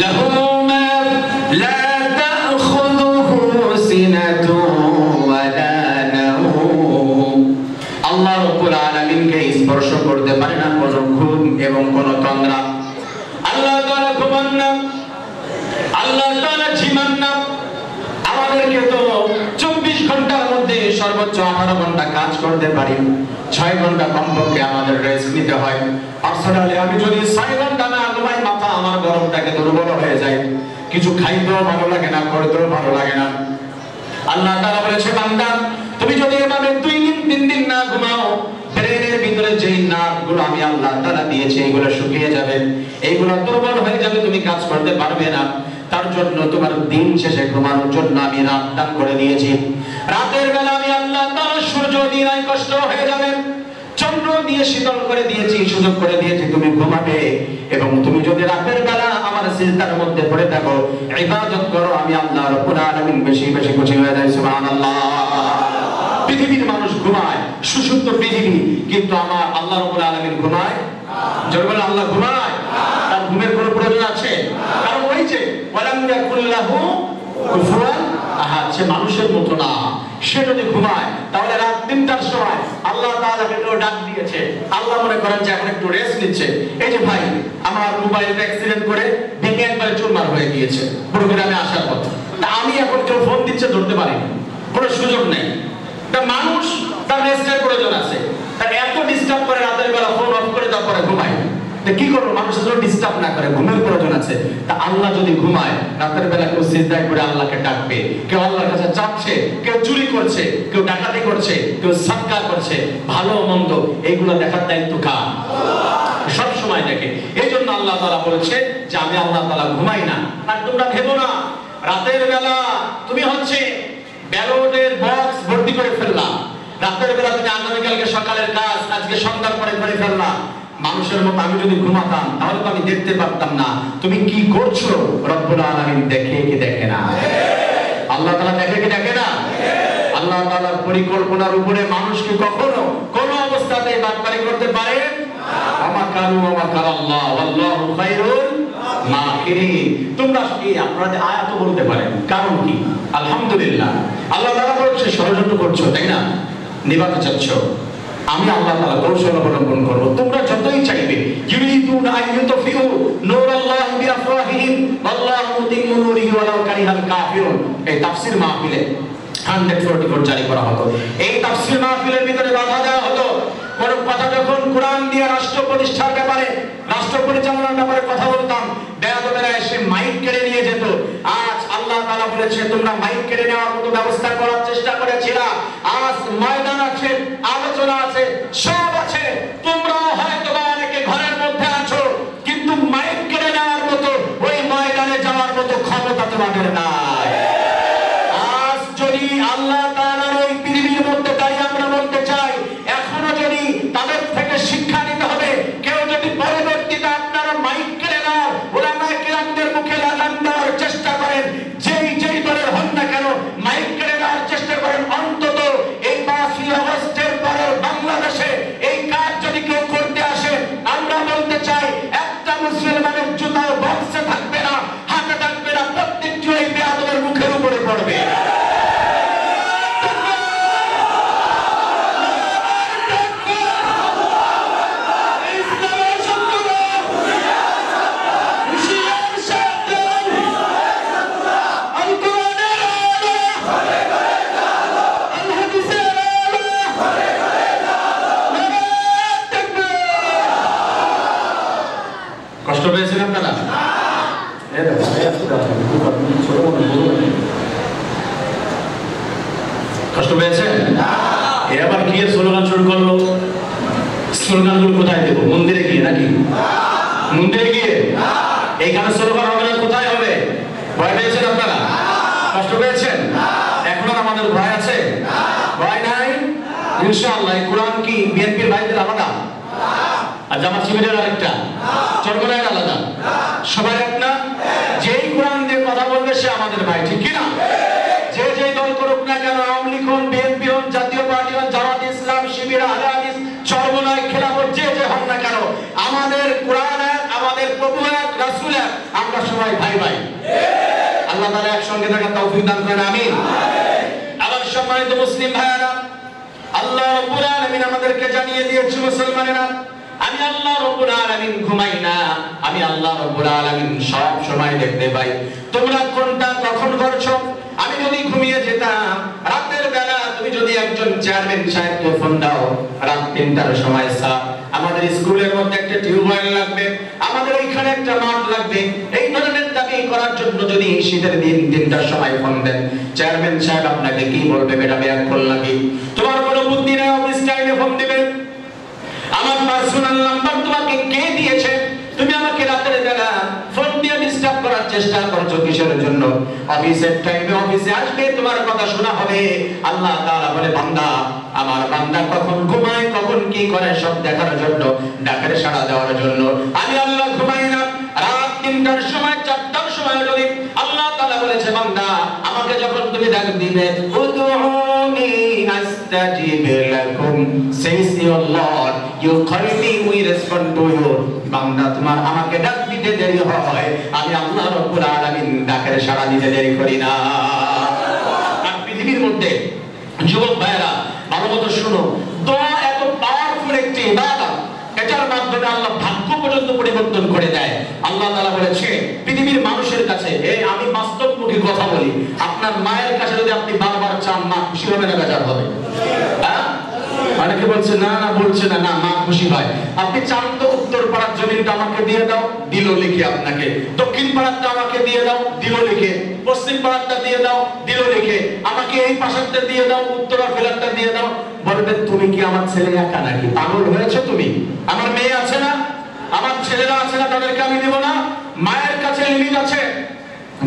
লাহু মা লা তাখুযুহু সিনাতুন ওয়ালা নাওম। আল্লাহ রাব্বুল আলামিনকে স্পর্শ করতে পারে না কোনো ঘুম এবং কোনো তন্দ্রা। আল্লাহ তাআলা ঘুমান না, আল্লাহ তাআলা ঝিমান না। আমাদেরকে তো 24 ঘন্টার মধ্যে সর্বোচ্চ 18 ঘন্টা কাজ করতে পারি, 6 ঘন্টা কমপক্ষে আমাদের রেস্ট নিতে হয়। পার্সোনালি আমি যদি 6 ঘন্টা না ঘুমাই, মাথা আমার গরমটাকে দুর্বল হয়ে যায়, কিছু খাইতেও ভালো লাগে না, করতেও ভালো লাগে না। আল্লাহ তাআলা বলেছে, বান্দা তুমি যদি এভাবে 2 দিন 3 দিন না ঘুমাও, ব্রেনের ভিতরে যেই নার্ভগুলো আমি আল্লাহ তাআলা দিয়েছি এগুলো শুকিয়ে যাবে, এইগুলো দুর্বল হয়ে যাবে, তুমি কাজ করতে পারবে না। তার জন্য তোমার দিন শেষে ঘুমানোর জন্য আমি রাত দান করে দিয়েছি। রাতের বেলা আমি আল্লাহ তাআলা সূর্য দিয়ে কষ্ট হয়ে যাবে, চন্দ্র দিয়ে শীতল করে দিয়েছি, সুযোগ করে দিয়েছি তুমি ঘুমাবে। এবং তুমি যদি রাতের বেলা আমার সিজদার মধ্যে পড়ে থাকো, ইবাদত করো, আমি আল্লাহ রাব্বুল আলামিন বেশি বেশি খুশি হয়ে যাই। সুবহানাল্লাহ। পৃথিবীর মানুষ ঘুমায়, সুষুপ্ত পৃথিবী, কিন্তু আমার আল্লাহ রাব্বুল আলামিন ঘুমায়? জোরে বলে, আল্লাহ ঘুমায়? তার ঘুমের কোনো প্রয়োজন আছে? কারণ ওই যে ওয়ালাম ইয়াকুল্লাহু কুফুয়ান আহাদ, সে মানুষের মতো না। সে যদি ঘুমায় তাহলে রাত 3টার সময় আল্লাহ তাআলা কেউ ডাক দিয়েছে, আল্লাহ মনে করেন যে এখন একটু রেস্ট নিচ্ছে। এই যে ভাই, আমার মোবাইলটা অ্যাক্সিডেন্ট করে ভেঙে একবারে চুরমার হয়ে গিয়েছে প্রোগ্রামে আসার পর। আমি এখন কেউ ফোন দিচ্ছে ধরতে পারি না, কোনো সুযোগ নেই। তা মানুষ তার রেস্টের প্রয়োজন আছে, তার এত ডিস্টার্ব করে রাতের বেলা ফোন অফ করে তারপরে ঘুমায়। কি করবো, মানুষের জন্য ডিস্টার্ব না করে, ঘুমের প্রয়োজন আছে। তা আল্লাহ যদি ঘুমায়, রাতের বেলা কেউ সিজদায় করে আল্লাহকে ডাকবে, কেউ আল্লাহর কাছে চাচ্ছে, কেউ চুরি করছে, কেউ ডাকাতি করছে, কেউ সাদকা করছে, ভালো মন্দ এইগুলো দেখার দায়িত্ব কার? সব সময় দেখে। এই জন্য আল্লাহ তাআলা বলেছে যে আমি আল্লাহ তাআলা ঘুমাই না। আর তোমরা ভেবো না রাতের বেলা তুমি হচ্ছে ব্যালটের বক্স ভর্তি করে ফেললা, রাতের বেলা তুমি আগামীকালকে সকালের কাজ আজকে সন্ধ্যার পরে করে ফেললা। মানুষের মতো আমি যদি ঘুমাতাম তাহলে তো আমি দেখতে পারতাম না তুমি কি করছো। রব্বুল আলামিন দেখে কি দেখে না? আল্লাহ তাআলা দেখে কি দেখে না? আল্লাহ তাআলার পরিকল্পনার উপরে মানুষ কি কখনো কোনো অবস্থাতেই বাটপারি করতে পারে? আমাকারু আমাকারাল্লাহ ওয়াল্লাহু খায়রুল মাকিরিন। তোমরা এই আপনারা আয়াত বলতে পারেন, কারণ কি? আলহামদুলিল্লাহ, আল্লাহ তাআলা বলছে ষড়যন্ত্র করছো, তাই না? নিবাতে চাচ্ছ, আমি আল্লাহ তাআলা কৌশল অবলম্বন করব। তোমরা যতই চাইবে, ইউরিদুনা আইয়ুতফিউ নূরাল্লাহি বিআফওয়াহিহিম ওয়াল্লাহু মুতিম্মু নূরিহি ওয়ালাউ কারিহাল কাফিরুন। এই তাফসীর মাহফিলে 144 জারি করা হতো। এই তাফসীর মাহফিলের ভিতরে বাধা দেওয়া হতো। কোন কথা যখন কোরআন দিয়ে রাষ্ট্র প্রতিষ্ঠার ব্যাপারে, রাষ্ট্র পরিচালনার ব্যাপারে কথা বলতাম, বেয়াদবেরা এসে মাইক কেড়ে নিয়ে যেত। আজ বলেছে তোমরা মাইক কেড়ে নেওয়ার মতো ব্যবস্থা করার চেষ্টা করেছিলা, আজ ময়দান আছে, আলোচনা আছে, সব আছে, তোমরা হয়তো অনেকে ঘরের মধ্যে আছো, কিন্তু মাইক কেড়ে নেওয়ার মতো ওই ময়দানে যাওয়ার মতো ক্ষমতা তোমাদের নাই। আজ যদি আল্লাহ তাআলার ওই পৃথিবীর মধ্যে দাঁড়িয়ে আমরা বলতে চাই, এখনো যদি তাদের থেকে শিক্ষা নিতে হবে, কেউ যদি পরবর্তীতে আপনারা মাইক কেড়ে নাও ওলামায়ে কিরামদের মুখে লাগাম দেওয়ার চেষ্টা করেন, যেই দলের হন না কেন মাইক কেড়ে নেওয়ার চেষ্টা করেন, অন্তত এই 5ই আগস্টের পরে বাংলাদেশে এই কাজ যদি কেউ করতে আসে, আমরা বলতে চাই একটা মুসলমানের জুতাও বক্সে থাকবে না, হাতে থাকবে না, প্রত্যেকটি ওই বেয়াদবের মুখের উপরে পড়বে। কষ্ট পেয়েছেন আপনারা? কষ্ট পেয়েছেন? এবার গিয়ে স্লোগান শুরু করলো। স্লোগানগুলো কোথায় দেবো? মন্দিরে গিয়ে নাকি? মন্দিরে গিয়ে? এইখানে স্লোগান হবে না, কোথায় হবে? ভয় পেয়েছেন আপনারা? কষ্ট পেয়েছেন? এখন আমাদের ভয় আছে? ভয় নাই ইনশাআল্লাহ। কোরআন কি বিএনপির ভাইদের আলাদা, আর জামাত শিবিরের আরেকটা, চরমনায়ের আলাদা? সবাই এক না? যেই কোরআন দিয়ে কথা বলবে সে আমাদের ভাই, ঠিক কি না? যে দল করুক না কেন, আওয়ামী লীগ হন, বিএনপি হন, জাতীয় পার্টি হন, জামাত ইসলাম, শিবির, আহলে হাদিস, চরমনায়, খেলাফত, যে হন না কেন, আমাদের কোরআন এক, আমাদের প্রভু এক, রাসূল এক, আমরা সবাই ভাই ভাই। আল্লাহ তাআলা একসঙ্গে থাকার তৌফিক দান করেন, আমিন। আবার সম্মানিত মুসলিম ভাইয়েরা, আল্লাহ রাব্বুল আলামিন আমাদেরকে জানিয়ে দিয়েছে মুসলমানেরা, আমি আল্লাহ রাব্বুল আলামিন ঘুমাই না, আমি আল্লাহ রাব্বুল আলামিন সব সময় দেখতে পাই তোমরা কোনটা কখন করছো। আমি যদি ঘুমিয়ে যেতাম রাতের বেলা, তুমি যদি একজন চেয়ারম্যান সাহেবকে ফোন দাও রাত 3টার সময়, স্যার আমাদের স্কুলের মধ্যে একটা টিউবওয়েল লাগবে, আমাদের ওইখানে একটা মাঠ লাগবে, এই ধরনের দাবি করার জন্য যদি শীতের দিন 3টার সময় ফোন দেন, চেয়ারম্যান সাহেব আপনাকে কি বলবে? বেটা বেয়াক করলা কি? তোমার কোনো বুদ্ধি নেই, অফিস টাইমে ফোন দিবে। আমার পার্সোনাল নাম্বার তোমাকে কে দিয়েছে? তুমি আমাকে রাতের বেলা ফোন দিয়ে ডিস্টার্ব করার চেষ্টা করছো কিসের জন্য? অফিসের টাইমে অফিসে আসবে, তোমার কথা শোনা হবে। আল্লাহ তাআলা বলে, বান্দা, আমার বান্দা কখন ঘুমায়, কখন কি করে সব দেখার জন্য, ডাকের সাড়া দেওয়ার জন্য। আমি আল্লাহ ঘুমাই না। রাত 3টার সময়, 4টার সময় যদি আল্লাহ তাআলা বলেছে, বান্দা আমাকে যখন তুমি ডাক দিবে, উদউনি আস্তাজিব লাকুম, says your Lord, you call me, we respond to you। বান্দা তোমার আমাকে ডাক দিতে দেরি হয়, আমি আল্লাহ রাব্বুল আলামিন ডাকের সাড়া দিতে দেরি করি না। আর পৃথিবীর মধ্যে যুবক ভাইরা ভালো মতো শুনো, দোয়া এত পাওয়ারফুল একটি ইবাদত, এটার মাধ্যমে আল্লাহ ভাগ্য পর্যন্ত পরিবর্তন করে দেয়। আল্লাহ তাআলা বলেছে পৃথিবীর মানুষের কাছে, আমি বাস্তবমুখী কথা বলি, আপনার মায়ের কাছে যদি আপনি বারবার চান, মা খুশি হবে না বেজার হবে? হ্যাঁ, অনেকে বলছে না, বলছে না, মা খুশি হয়। আপনি চান তো উত্তর পাড়ার জমিটা আমাকে দিয়ে দাও, দিল লিখে আপনাকে, দক্ষিণ পাড়ারটা আমাকে দিয়ে দাও, দিল লিখে, পশ্চিম পাড়ারটা দিয়ে দাও, দিল লিখে, আমাকে এই পাশেরটা দিয়ে দাও, উত্তরা ফেলারটা দিয়ে দাও। বলবেন তুমি কি আমার ছেলে একা নাকি? পাগল হয়েছে তুমি? আমার মেয়ে আছে না, আমার ছেলেরা আছে না, তাদেরকে আমি দেব না? মায়ের কাছে লিমিট আছে,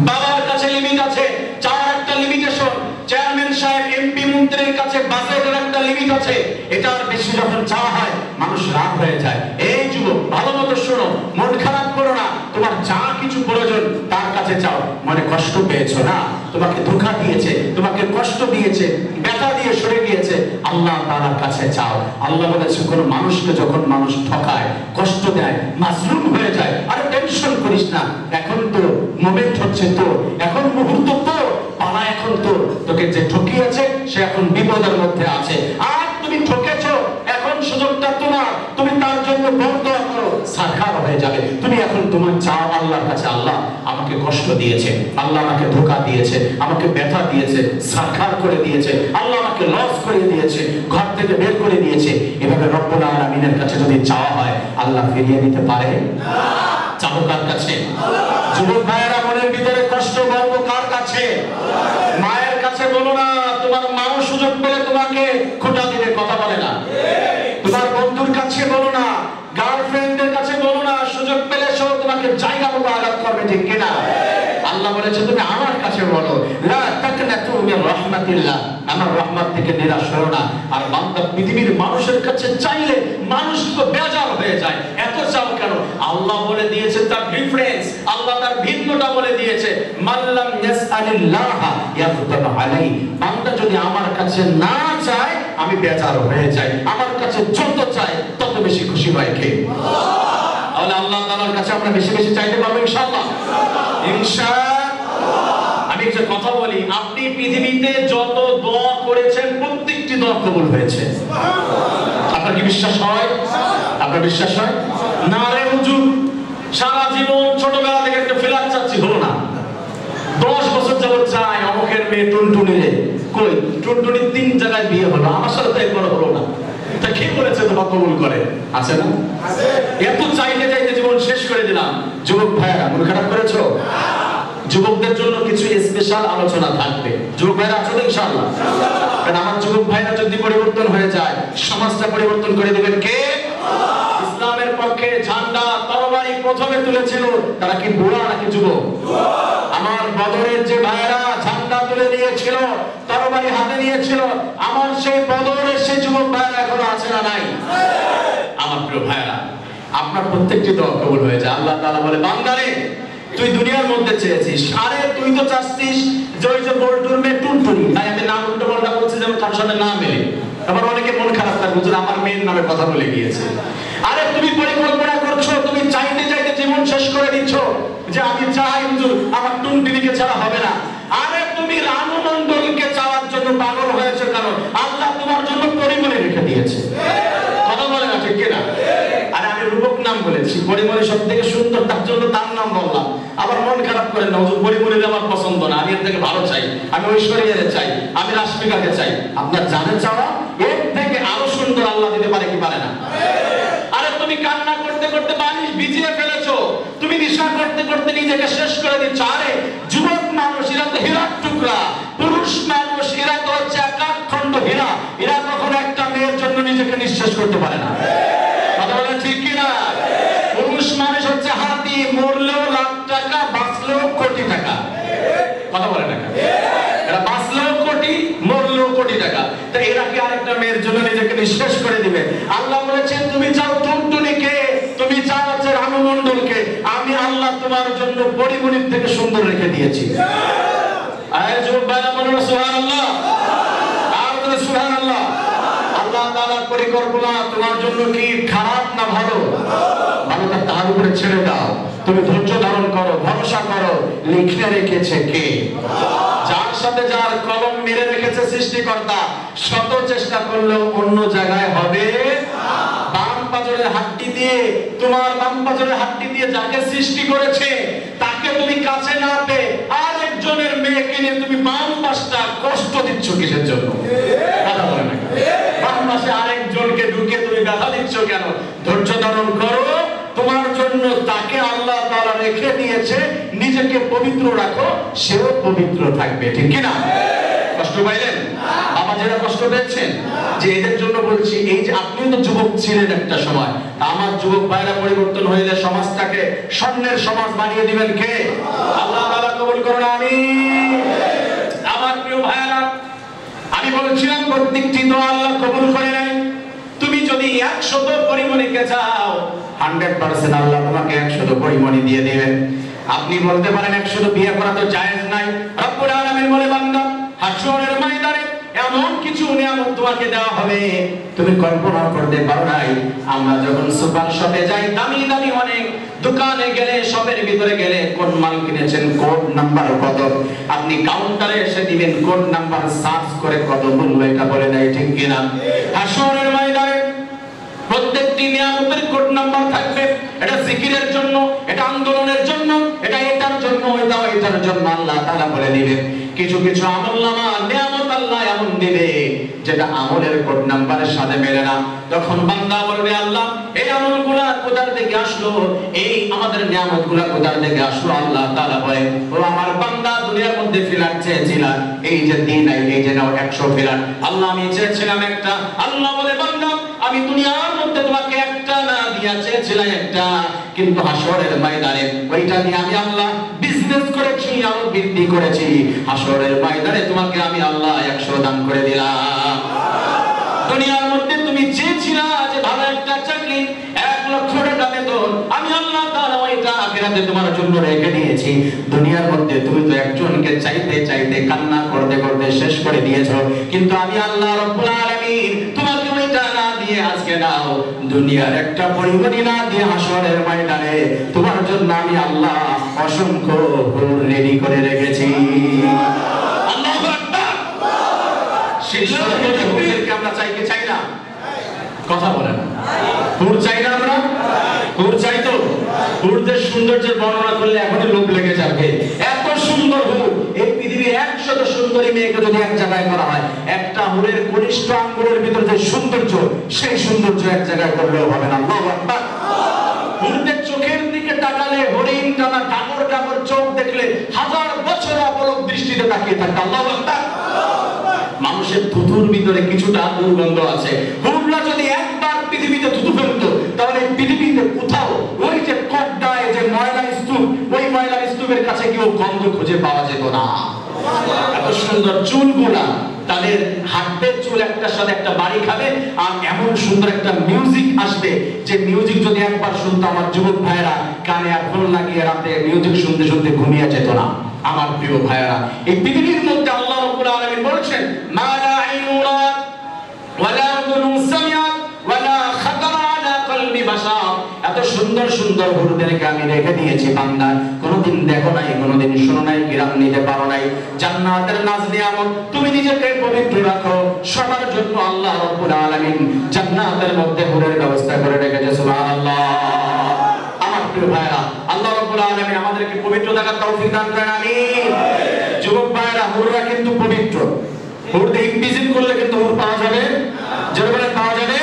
বাবার কাছে লিমিট আছে, চাওয়ার একটা লিমিটেশন। চেয়ারম্যান সাহেব, এমপি, মন্ত্রীর কাছে বাজেটের একটা লিমিট আছে, এটার বেশি যখন চাওয়া হয় মানুষ রাগ হয়ে যায়। এই যুবক ভালো মতো শোনো, মন খারাপ করো না, তোমার যা কিছু প্রয়োজন তার কাছে চাও। মনে কষ্ট পেয়েছো না, তোমাকে ধোঁকা দিয়েছে, তোমাকে কষ্ট দিয়েছে, ব্যথা দিয়ে সরে গিয়েছে, আল্লাহ তাআলার কাছে চাও। আল্লাহ বলেছে কোন মানুষকে যখন মানুষ ঠকায়, কষ্ট দেয়, মাজলুম হয়ে যায়, আরে টেনশন করিস না, এখন তো মোমেন্ট হচ্ছে, তো এখন মুহূর্ত, তো পালা এখন তো, তোকে যে ঠকিয়েছে সে এখন বিপদের মধ্যে আছে, আর তুমি ঠকেছো, এখন সুযোগটা তোমার, তুমি তার জন্য বরদোয়া করো, সারখার হয়ে যাবে। তুমি এখন তোমার চাও আল্লাহর কাছে, আল্লাহ আমাকে কষ্ট দিয়েছে, আল্লাহ আমাকে ধোঁকা দিয়েছে, আমাকে ব্যথা দিয়েছে, সারখার করে দিয়েছে, আল্লাহ আমাকে লস করে দিয়েছে, ঘর থেকে বের করে দিয়েছে। এভাবে রব্বুল আলামিনের কাছে যদি চাওয়া হয়, আল্লাহ ফিরিয়ে দিতে পারে না। চাবো কার কাছে? যুবক ভাইয়েরা, মনের ভিতরে কষ্ট বলবো কার কাছে? সুযোগ পেলে তোমাকে খোঁটা দিবে, কথা বলে না। তোমার বন্ধুর কাছে বলো না, গার্লফ্রেন্ডের কাছে বলো না, সুযোগ পেলে সে তোমাকে জায়গা মতো আঘাত করবে, ঠিক কিনা? আল্লাহ বলেছে তুমি আমার কাছে বলো, লা তাকনাতু মির রাহমাতিল্লাহ, আমার রহমত থেকে নিরাশ হও না। আর বান্দা পৃথিবীর মানুষের কাছে চাইলে মানুষ তো বেজার হয়ে যায়, এত চাও কেন? আল্লাহ বলে দিয়েছে তার ডিফারেন্স, আল্লাহ তার ভিন্নতা বলে দিয়েছে, মাল্লাম ইয়াসআলিল্লাহ ইয়াগদাব আলাই। বান্দা যদি আমার কাছে না চায় আমি বেজার হয়ে যাই, আমার কাছে যত চায় তত বেশি খুশি হয় কে? আল্লাহ। আল্লাহ তাআলার কাছে আমরা বেশি বেশি চাইতে পারবো ইনশাআল্লাহ, ইনশাআল্লাহ। আমি একটা কথা বলি, আপনি পৃথিবীতে যত দোয়া করেছেন প্রত্যেকটি দোয়া কবুল হয়েছে। আপনার কি বিশ্বাস হয়? আপনার বিশ্বাস হয় না? রে হুজুর, সারা জীবন ছোটবেলা থেকে একটা ফ্ল্যাট চাচ্ছি, হলো না। 10 বছর যাবত চাই অমুকের মেয়ে টুনটুনি রে, কই টুনটুনি 3 জায়গায় বিয়ে হলো, আমার সাথে তো একবার হলো না। তা কে বলেছে দোয়া কবুল করে? আছে না? এত চাইতে চাইতে জীবন শেষ করে দিলাম। যুবক ভাইরা মন খারাপ করেছো? যুবকদের জন্য কিছু স্পেশাল আলোচনা থাকবে। যুবক ভাইরা আছো তো ইনশাআল্লাহ? কারণ আমার যুবক ভাইরা যদি পরিবর্তন হয়ে যায় সমাজটা পরিবর্তন করে দিবেন কে? ইসলামের পক্ষে ঝান্ডা তরবারি প্রথমে তুলেছিল তারা কি বুড়া নাকি যুবক? আমার বদরের যে ভাইরা ঝান্ডা তুলে নিয়েছিল, তরবারি হাতে নিয়েছিল, আমার সেই বদরের সেই যুবক ভাইরা এখনো আছে না নাই? আমার প্রিয় ভাইরা, আপনার প্রত্যেকটি দোয়া কবুল হয়ে যায়। আল্লাহ তাআলা বলে, বান্দারে তুই দুনিয়ার মধ্যে চেয়েছিস, আরে তুই তো চাচ্ছিস যে ওই যে বল্টুর মেয়ে টুনটুনি, তাই আমি নাম উল্টো পাল্টা বলছি যেন তার সাথে না মেলে। আবার অনেকে মন খারাপ থাকে, হুজুর আমার মেয়ের নামে কথা বলে গিয়েছে। আরে তুমি পরিকল্পনা করছো, তুমি চাইতে চাইতে জীবন শেষ করে দিচ্ছ যে আমি চাই হুজুর আমার টুনটুনিকে ছাড়া হবে না। আরে তুমি রানু মণ্ডলকে চাওয়ার জন্য পাগল হয়েছে, কারণ আল্লাহ তোমার জন্য পরিমণি রেখে দিয়েছে। কথা বলে না, ঠিক কিনা? আরে আমি রূপক নাম বলেছি, পরিমণি সব থেকে সুন্দর, তার জন্য তার নাম বললাম। আবার মন খারাপ করেন না, হুজুর পরিমণি আমার পছন্দ না, আমি এর থেকে ভালো চাই, আমি ঐশ্বরিয়াকে চাই, আমি রাশমিকাকে চাই। আপনার জানে চাওয়া এর থেকে আরো সুন্দর আল্লাহ দিতে পারে কি পারে না? আরে তুমি কান্না করতে করতে বালিশ ভিজিয়ে ফেলেছো, তুমি নেশা করতে করতে নিজেকে শেষ করে দিচ্ছ। আরে যুবক মানুষ এরা তো হীরার টুকরা, পুরুষ মানুষ এরা তো হচ্ছে একাখণ্ড হীরা, এরা কখনো একটা মেয়ের জন্য নিজেকে নিঃশেষ করতে পারে না। কথা বলেন ঠিক কিনা? পুরুষ মানুষ হচ্ছে হাতি, মরলেও লাখ টাকা, বাঁচলেও কোটি টাকা। কথা বলে না? এরা বাঁচলেও কোটি, মরলেও কোটি টাকা। তা এরা কি আরেকটা মেয়ের জন্য নিজেকে নিঃশেষ করে দিবে? আল্লাহ বলেছেন তুমি চাও টুনটুনিকে, তুমি চাও হচ্ছে রানু মণ্ডলকে, আমি আল্লাহ তোমার জন্য পরিমণির থেকে সুন্দর রেখে দিয়েছি। আয় যুবক ভাইরা বলুন সুবহানাল্লাহ, আর বলুন সুবহানাল্লাহ। আল্লাহ তাআলার পরিকল্পনা তোমার জন্য কি খারাপ না ভালো? ভালোটা তার উপরে ছেড়ে দাও, তুমি ধৈর্য ধারণ করো, ভরসা করো। লিখে রেখেছে কে? যার সাথে যার কলম মেরে রেখেছে সৃষ্টিকর্তা, শত চেষ্টা করলেও অন্য জায়গায় হবে বাম পাজরের হাড্ডি দিয়ে, তোমার বাম পাজরের হাড্ডি দিয়ে যাকে সৃষ্টি করেছে তাকে তুমি কাছে না পেয়ে আরেকজনের মেয়েকে নিয়ে তুমি বাম পাশটা কষ্ট দিচ্ছ কিসের জন্য? কথা বলে না? বাম পাশে আরেকজনকে ঢুকে তুমি ব্যথা দিচ্ছ কেন? ধৈর্য ধারণ করো, তোমার জন্য তাকে আল্লাহ তাআলা রেখে দিয়েছে, নিজেকে পবিত্র রাখো, সেও পবিত্র থাকবে, ঠিক কি না? কষ্ট পাইলেন? বাবা যারা কষ্ট পেয়েছেন, যে এদের জন্য বলছি, এই যে আপনি তো যুবক ছিলেন একটা সময়, আমার যুবক ভাইরা পরিবর্তন হইলে সমাজটাকে স্বর্ণের সমাজ বানিয়ে দিবেন কে? আল্লাহ তাআলা কবুল করুন, আমিন। আমার প্রিয় ভাইরা, আমি বলছিলাম প্রত্যেকটি দোয়া আল্লাহ কবুল করে নেন। তুমি যদি 100 পরিমণিকে চাও, 100% আল্লাহ তোমাকে 100 পরিমণি দিয়ে দিবেন। আপনি বলতে পারেন 100 বিয়ে করা তো জায়েজ নাই। রব্বুল আলামিন বলে, বান্দা হাশরের ময়দানে এমন কিছু নিয়ামত তোমাকে দেওয়া হবে তুমি কল্পনা করতে পারো নাই। আমরা যখন সুপার শপে যাই, দামি দামি অনেক দোকানে গেলে, শপের ভিতরে গেলে, কোন মাল কিনেছেন, কোড নাম্বার কত, আপনি কাউন্টারে এসে দিবেন, কোড নাম্বার সার্চ করে কত মূল্য এটা বলে দেয়, ঠিক কিনা? হাশরের ময়দানে প্রত্যেকটি নিয়ামতের কোড নাম্বার থাকবে। এটা জিকিরের জন্য, এটা আন্দোলনের জন্য, এটা এটার জন্য, এটা এটার জন্য আল্লাহ তাআলা বলে দিবেন। কিছু কিছু আমলনামা নিয়ামত আল্লাহ এমন দিবে যেটা আমলের কোড নাম্বারের সাথে মেলে না। তখন বান্দা বলবে, আল্লাহ এই আমলগুলো কোথা থেকে আসলো, এই আমাদের নিয়ামতগুলো কোথা থেকে আসলো। আল্লাহ তাআলা বলে, ও আমার বান্দা, দুনিয়ার মধ্যে ফিলার চেয়েছিলাম, এই যে দিন এই যে নাও 100 ফিলার, আল্লাহ আমি চেয়েছিলাম একটা। আল্লাহ বলে, বান্দা আমি দুনিয়ার মধ্যে তোমাকে একটা না দিয়া চেয়েছিলাম একটা, কিন্তু হাসরের ময়দানে ওইটা দিয়ে আমি আল্লাহ বিজনেস করেছি, আরো বৃদ্ধি করেছি। হাসরের ময়দানে তোমাকে আমি আল্লাহ 100 দান করে দিলাম। দুনিয়ার মধ্যে তুমি চেয়েছিলা যে ভালো একটা চাকরি, 1 লক্ষ টাকা বেতন, আমি আল্লাহ তাআলা ওইটা আখিরাতে তোমার জন্য রেখে দিয়েছি। দুনিয়ার মধ্যে তুমি তো একজনকে চাইতে চাইতে কান্না করতে করতে শেষ করে দিয়েছো, কিন্তু আমি আল্লাহ রাব্বুল আলামিন তোমাকে ওইটা না দিয়ে আজকে নাও দুনিয়ার একটা পরিমাণই না দিয়ে হাসরের ময়দানে তোমার জন্য আমি আল্লাহ অসংখ্য হুর রেডি করে রেখেছি। আল্লাহু আকবার। সেই হুরদেরকে আমরা চাই কি চাই না? কথা বলেন, হুর চাই না আমরা? হুর চাই তো? হুরদের সৌন্দর্যের বর্ণনা করলে এখনই লোভ লেগে যাবে। এত সুন্দর হুর, এই পৃথিবীর 100 সুন্দরী মেয়েকে যদি এক জায়গায় করা হয়, একটা হুরের কনিষ্ঠ আঙ্গুলের ভিতর যে সৌন্দর্য, সেই সৌন্দর্য এক জায়গায় করলেও হবে না। আল্লাহু আকবার। হুরদের চোখের দিকে তাকালে, হরিণ টানা ডাগর ডাগর চোখ দেখলে 1000 বছর অপলক দৃষ্টিতে তাকিয়ে থাকতে। আল্লাহু আকবার। মানুষের থুতুর ভিতরে কিছুটা দুর্গন্ধ আছে। হুররা যদি একবার পৃথিবীতে থুতু ফেলতো, তাহলে পৃথিবীতে কোথাও ওই যে কড্ডায় যে ময়লা স্তূপ, ওই ময়লা স্তূপের কাছে কেউ গন্ধ খুঁজে পাওয়া যেত না। এত সুন্দর চুলগুলা, তাদের হাতের চুল একটার সাথে একটা বাড়ি খাবে, আর এমন সুন্দর একটা মিউজিক আসবে, যে মিউজিক যদি একবার শুনতো আমার যুবক ভাইয়েরা কানে হেডফোন লাগিয়ে রাতে মিউজিক শুনতে শুনতে ঘুমিয়ে যেত না। আমার প্রিয় ভাইয়েরা, এই পৃথিবীর মধ্যে আল্লাহ রাব্বুল আলামিন বলেছেন, মা লা আইনুন রাআত ওয়ালা উযুনুন সামিআত ওয়ালা খাতারা আলা কলবি বাশার। এত সুন্দর সুন্দর হুরদেরকে আমি রেখে দিয়েছি বান্দা, কোনোদিন দেখো নাই, কোনোদিন শোনো নাই, কিরাম নিতে পারো নাই। জান্নাতের নাজ নিয়ামত, তুমি নিজেকে পবিত্র রাখো, সবার জন্য আল্লাহ রাব্বুল আলামিন জান্নাতের মধ্যে হুরের ব্যবস্থা করে রেখেছে। সুবহানাল্লাহ। আমার প্রিয় ভাইরা, আল্লাহ রাব্বুল আলামিন আমাদেরকে পবিত্র থাকার তৌফিক দান করেন। আমিন। যুবক ভাইরা, হুররা কিন্তু পবিত্র। হুর দিয়ে ইমপ্রিজন করলে কিন্তু হুর পাওয়া যাবে, জোরে বলে পাওয়া যাবে।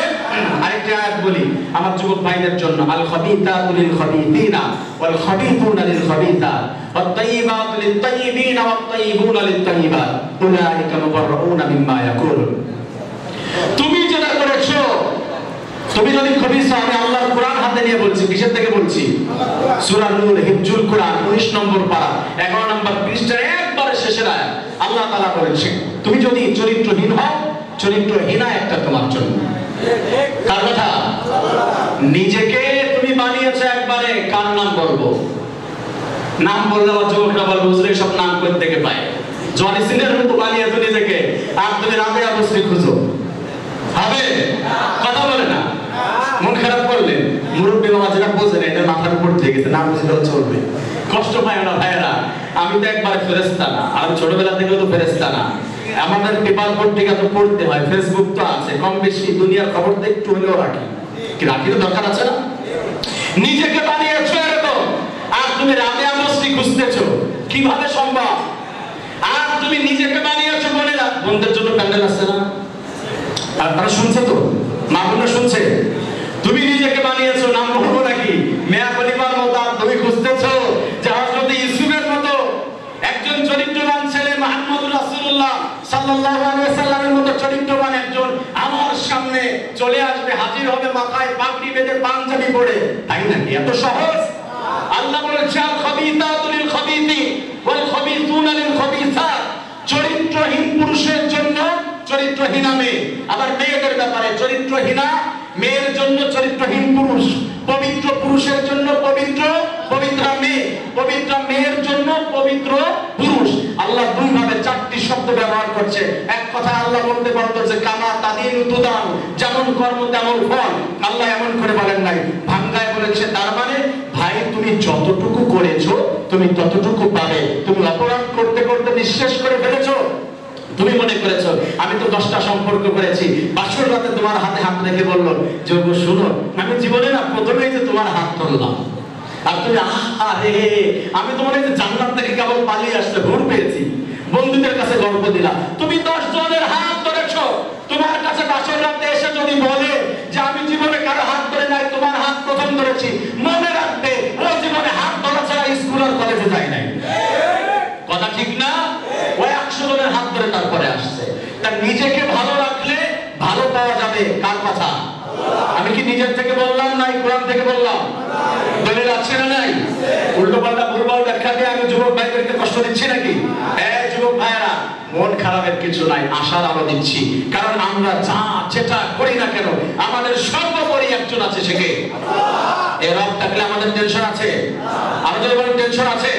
আরেকটা আয়াত বলি আমার যুবক ভাইদের জন্য, আল খাবিতাতু লিল খাবিতিনা ওয়াল খাবিতুনা লিল খাবিতাত ওয়াত তাইয়িবাতু লিত তাইয়িবিনা ওয়াত তাইয়িবুনা লিত তাইয়িবাত উলাইকা মুবাররাউনা মিম্মা ইয়াকুলুন। তুমি যেটা করেছো, তুমি যদি খবিসা, আমি আল্লাহর কোরআন হাতে নিয়ে বলছি। কিসের থেকে বলছি? সূরা নূর, হিফজুল কোরআন 19 নম্বর পারা 11 নম্বর পৃষ্ঠার একবারে শেষের আয়াত। আল্লাহ তাআলা বলেছেন, তুমি যদি চরিত্রহীন হও, চরিত্রহীনা একটা তোমার জন্য। কার কথা? নিজেকে তুমি বানিয়েছো একবারে, কার নাম বলবো? নাম বললে আমার যুবকরা বলবে, হুজুর সব নাম কোথা থেকে পায়? জনি সিনের মতো বানিয়েছো নিজেকে, আর তুমি রাতে অবশ্যই খুঁজো, হবে? কথা বলে না, মন খারাপ করলে মুরব্বী বাবা যেটা বোঝেন এটা মাথার উপর দিয়ে গেছে, না বুঝলেও চলবে। কষ্ট পায় না ভাইয়েরা, আমি তো একবার ফেরেশতা না, আর ছোটবেলা থেকেও তো ফেরেশতা না। আমাদের পেপার পত্রিকা তো পড়তে হয়, ফেসবুক তো আছে, কম বেশি দুনিয়ার খবর তো একটু হলেও রাখি, কি রাখি তো দরকার আছে না? নিজেকে বানিয়েছো এরকম, আর তুমি রাতে আমস্তি খুঁজতেছো, কিভাবে সম্ভব? আর তুমি নিজেকে বানিয়েছো বলে না, বন্ধুদের জন্য প্যান্ডেল আসছে না, আর তারা শুনছে তো, মা বোনরা শুনছে। তুমি নিজেকে বানিয়েছো, নাম বলবো নাকি, মেয়া খলিফার মতো, আর তুমি খুঁজতেছো যে হযরত ইউসুফের মতো একজন চরিত্রবান ছেলে, মুহাম্মদুর রাসূলুল্লাহ সাল্লাল্লাহু আলাইহি ওয়াসাল্লামের মতো চরিত্রবান একজন আমার সামনে চলে আসবে, হাজির হবে মাথায় পাগড়ি বেঁধে, পাঞ্জাবি পরে, তাই নাকি? এত সহজ? আল্লাহ বলেছেন, আল খাবিতাতু লিল খাবিতিন ওয়াল খাবিতুনা লিল খাবিসাত। চরিত্রহীন পুরুষের জন্য চরিত্রহীনা মেয়ে, আবার মেয়েদের ব্যাপারে চরিত্রহীনা মেয়ের জন্য চরিত্রহীন পুরুষ, পবিত্র পুরুষের জন্য পবিত্র পবিত্রা মেয়ে, পবিত্র মেয়ের জন্য পবিত্র পুরুষ। আল্লাহ দুই ভাবে 4টি শব্দ ব্যবহার করছে। এক কথা আল্লাহ বলতে পারতো যে কামা তাদিনু তুদান, যেমন কর্ম তেমন ফল। আল্লাহ এমন করে বলেন নাই, ভাঙ্গায় বলেছে, তার মানে ভাই তুমি যতটুকু করেছো তুমি ততটুকু পাবে। তুমি অপরাধ করতে করতে নিঃশেষ করে ফেলেছো, তুমি মনে করেছো আমি তো 10টা সম্পর্ক করেছি, বাসর রাতে তোমার হাতে হাত রেখে বললো যে ওগো শুনো, আমি জীবনে না প্রথমেই যে তোমার হাত ধরলাম, আর তুমি আরে আমি তোমার এই যে জান্নাত থেকে কেবল পালিয়ে আসতে ভোর পেয়েছি, বন্ধুদের কাছে গল্প দিলা, তুমি 10 জনের হাত ধরেছো, তোমার কাছে বাসর রাতে এসে যদি বলে যে আমি জীবনে কারো হাত ধরে নাই, তোমার হাত প্রথম ধরেছি, মনে রাখবে ও জীবনে হাত ধরা ছাড়া স্কুল আর কলেজে যায় নাই। কথা ঠিক না? ও 100 জনের হাত ধরে তারপরে আসছে। তার নিজেকে ভালো রাখলে ভালো পাওয়া যাবে। কার কথা? আমি কি নিজের থেকে বললাম না কোরআন থেকে বললাম? দলিল আছে না নাই? উল্টো পাল্টা ভুলভাল ব্যাখ্যা দিয়ে আমি যুবক ভাইদেরকে কষ্ট দিচ্ছি নাকি? হ্যাঁ যুবক ভাইরা, মন খারাপের কিছু নাই, আশার আলো দিচ্ছি। কারণ আমরা যা যেটা করি না কেন আমাদের সর্বোপরি একজন আছে, সে কে? এই রব থাকলে আমাদের টেনশন আছে? আমাদের বড় টেনশন আছে।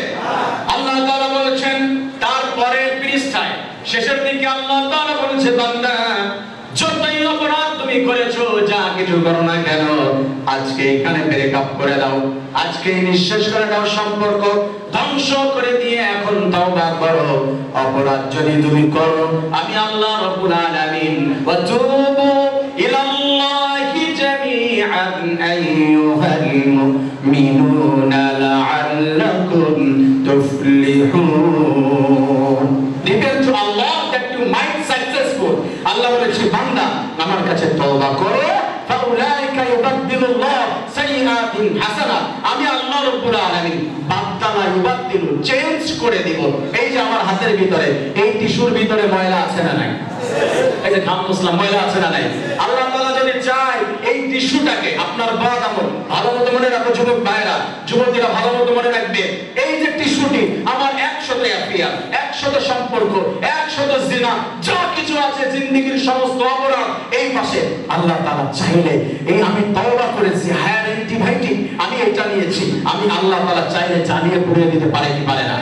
আল্লাহ তাআলা বলেছেন তারপরে পৃষ্ঠায় শেষের দিকে আল্লাহ তাআলা বলেছে, বান্দা যতই অপরাধ তুমি করেছো, যা কিছু করো না কেন, আজকে এখানে ব্রেকআপ করে দাও, আজকে নিঃশেষ করে দাও, সম্পর্ক ধ্বংস করে দিয়ে এখন তওবা করো। অপরাধ যদি তুমি করো, আমি আল্লাহ রাব্বুল আলামিন ওয়া তুবু ইলাল্লাহি জামিআন আইয়ুহাল মুমিনুনা লাআল্লাকুম তুফলিহুন। Depend to Allah that you might successful. আল্লাহ বলেছে বান্দা আমার কাছে তওবা করো, ফাউলাইকা ইউবাদদিলুল্লাহ সাইয়্যাতিন হাসানাত। আমি আল্লাহ রাব্বুল আলামিন বাদদালা ইউবাদদিলু চেঞ্জ করে দিব। এই যে আমার হাতের ভিতরে এই টিস্যুর ভিতরে ময়লা আছে না নাই? এই যে খাম মুসলাম ময়লা আছে না নাই? আল্লাহ তাআলা যদি চায় এই টিস্যুটাকে আপনার বদ আমল ভালো মতো মনে রাখো যুবক ভাইরা, যুবতীরা ভালো মতো মনে রাখবে, এই যে টিস্যুটি আমার 100 অ্যাফেয়ার, 100 সম্পর্ক, 100 জিনা, যা কিছু আছে জিন্দেগীর সমস্ত অপরাধ এই পাশে আল্লাহ তাআলা চাইলে এই আমি তওবা করেছি, হায়ার অ্যান্টিবায়োটিক আমি এটা নিয়েছি, আমি আল্লাহ তাআলা চাইলে জানিয়ে পুড়িয়ে দিতে পারে কি পারে না?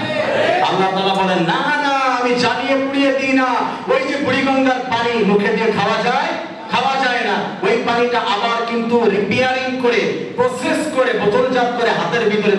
আল্লাহ তাআলা বলেন না না আমি জানিয়ে পুড়িয়ে দিই না। ওই যে বুড়িগঙ্গার পানি মুখে দিয়ে খাওয়া যায়? খাওয়া যায় না। ওই পানিটা আবার কিন্তু রিপেয়ারিং করে প্রসেস করে বোতলজাত করে হাতের ভিতরে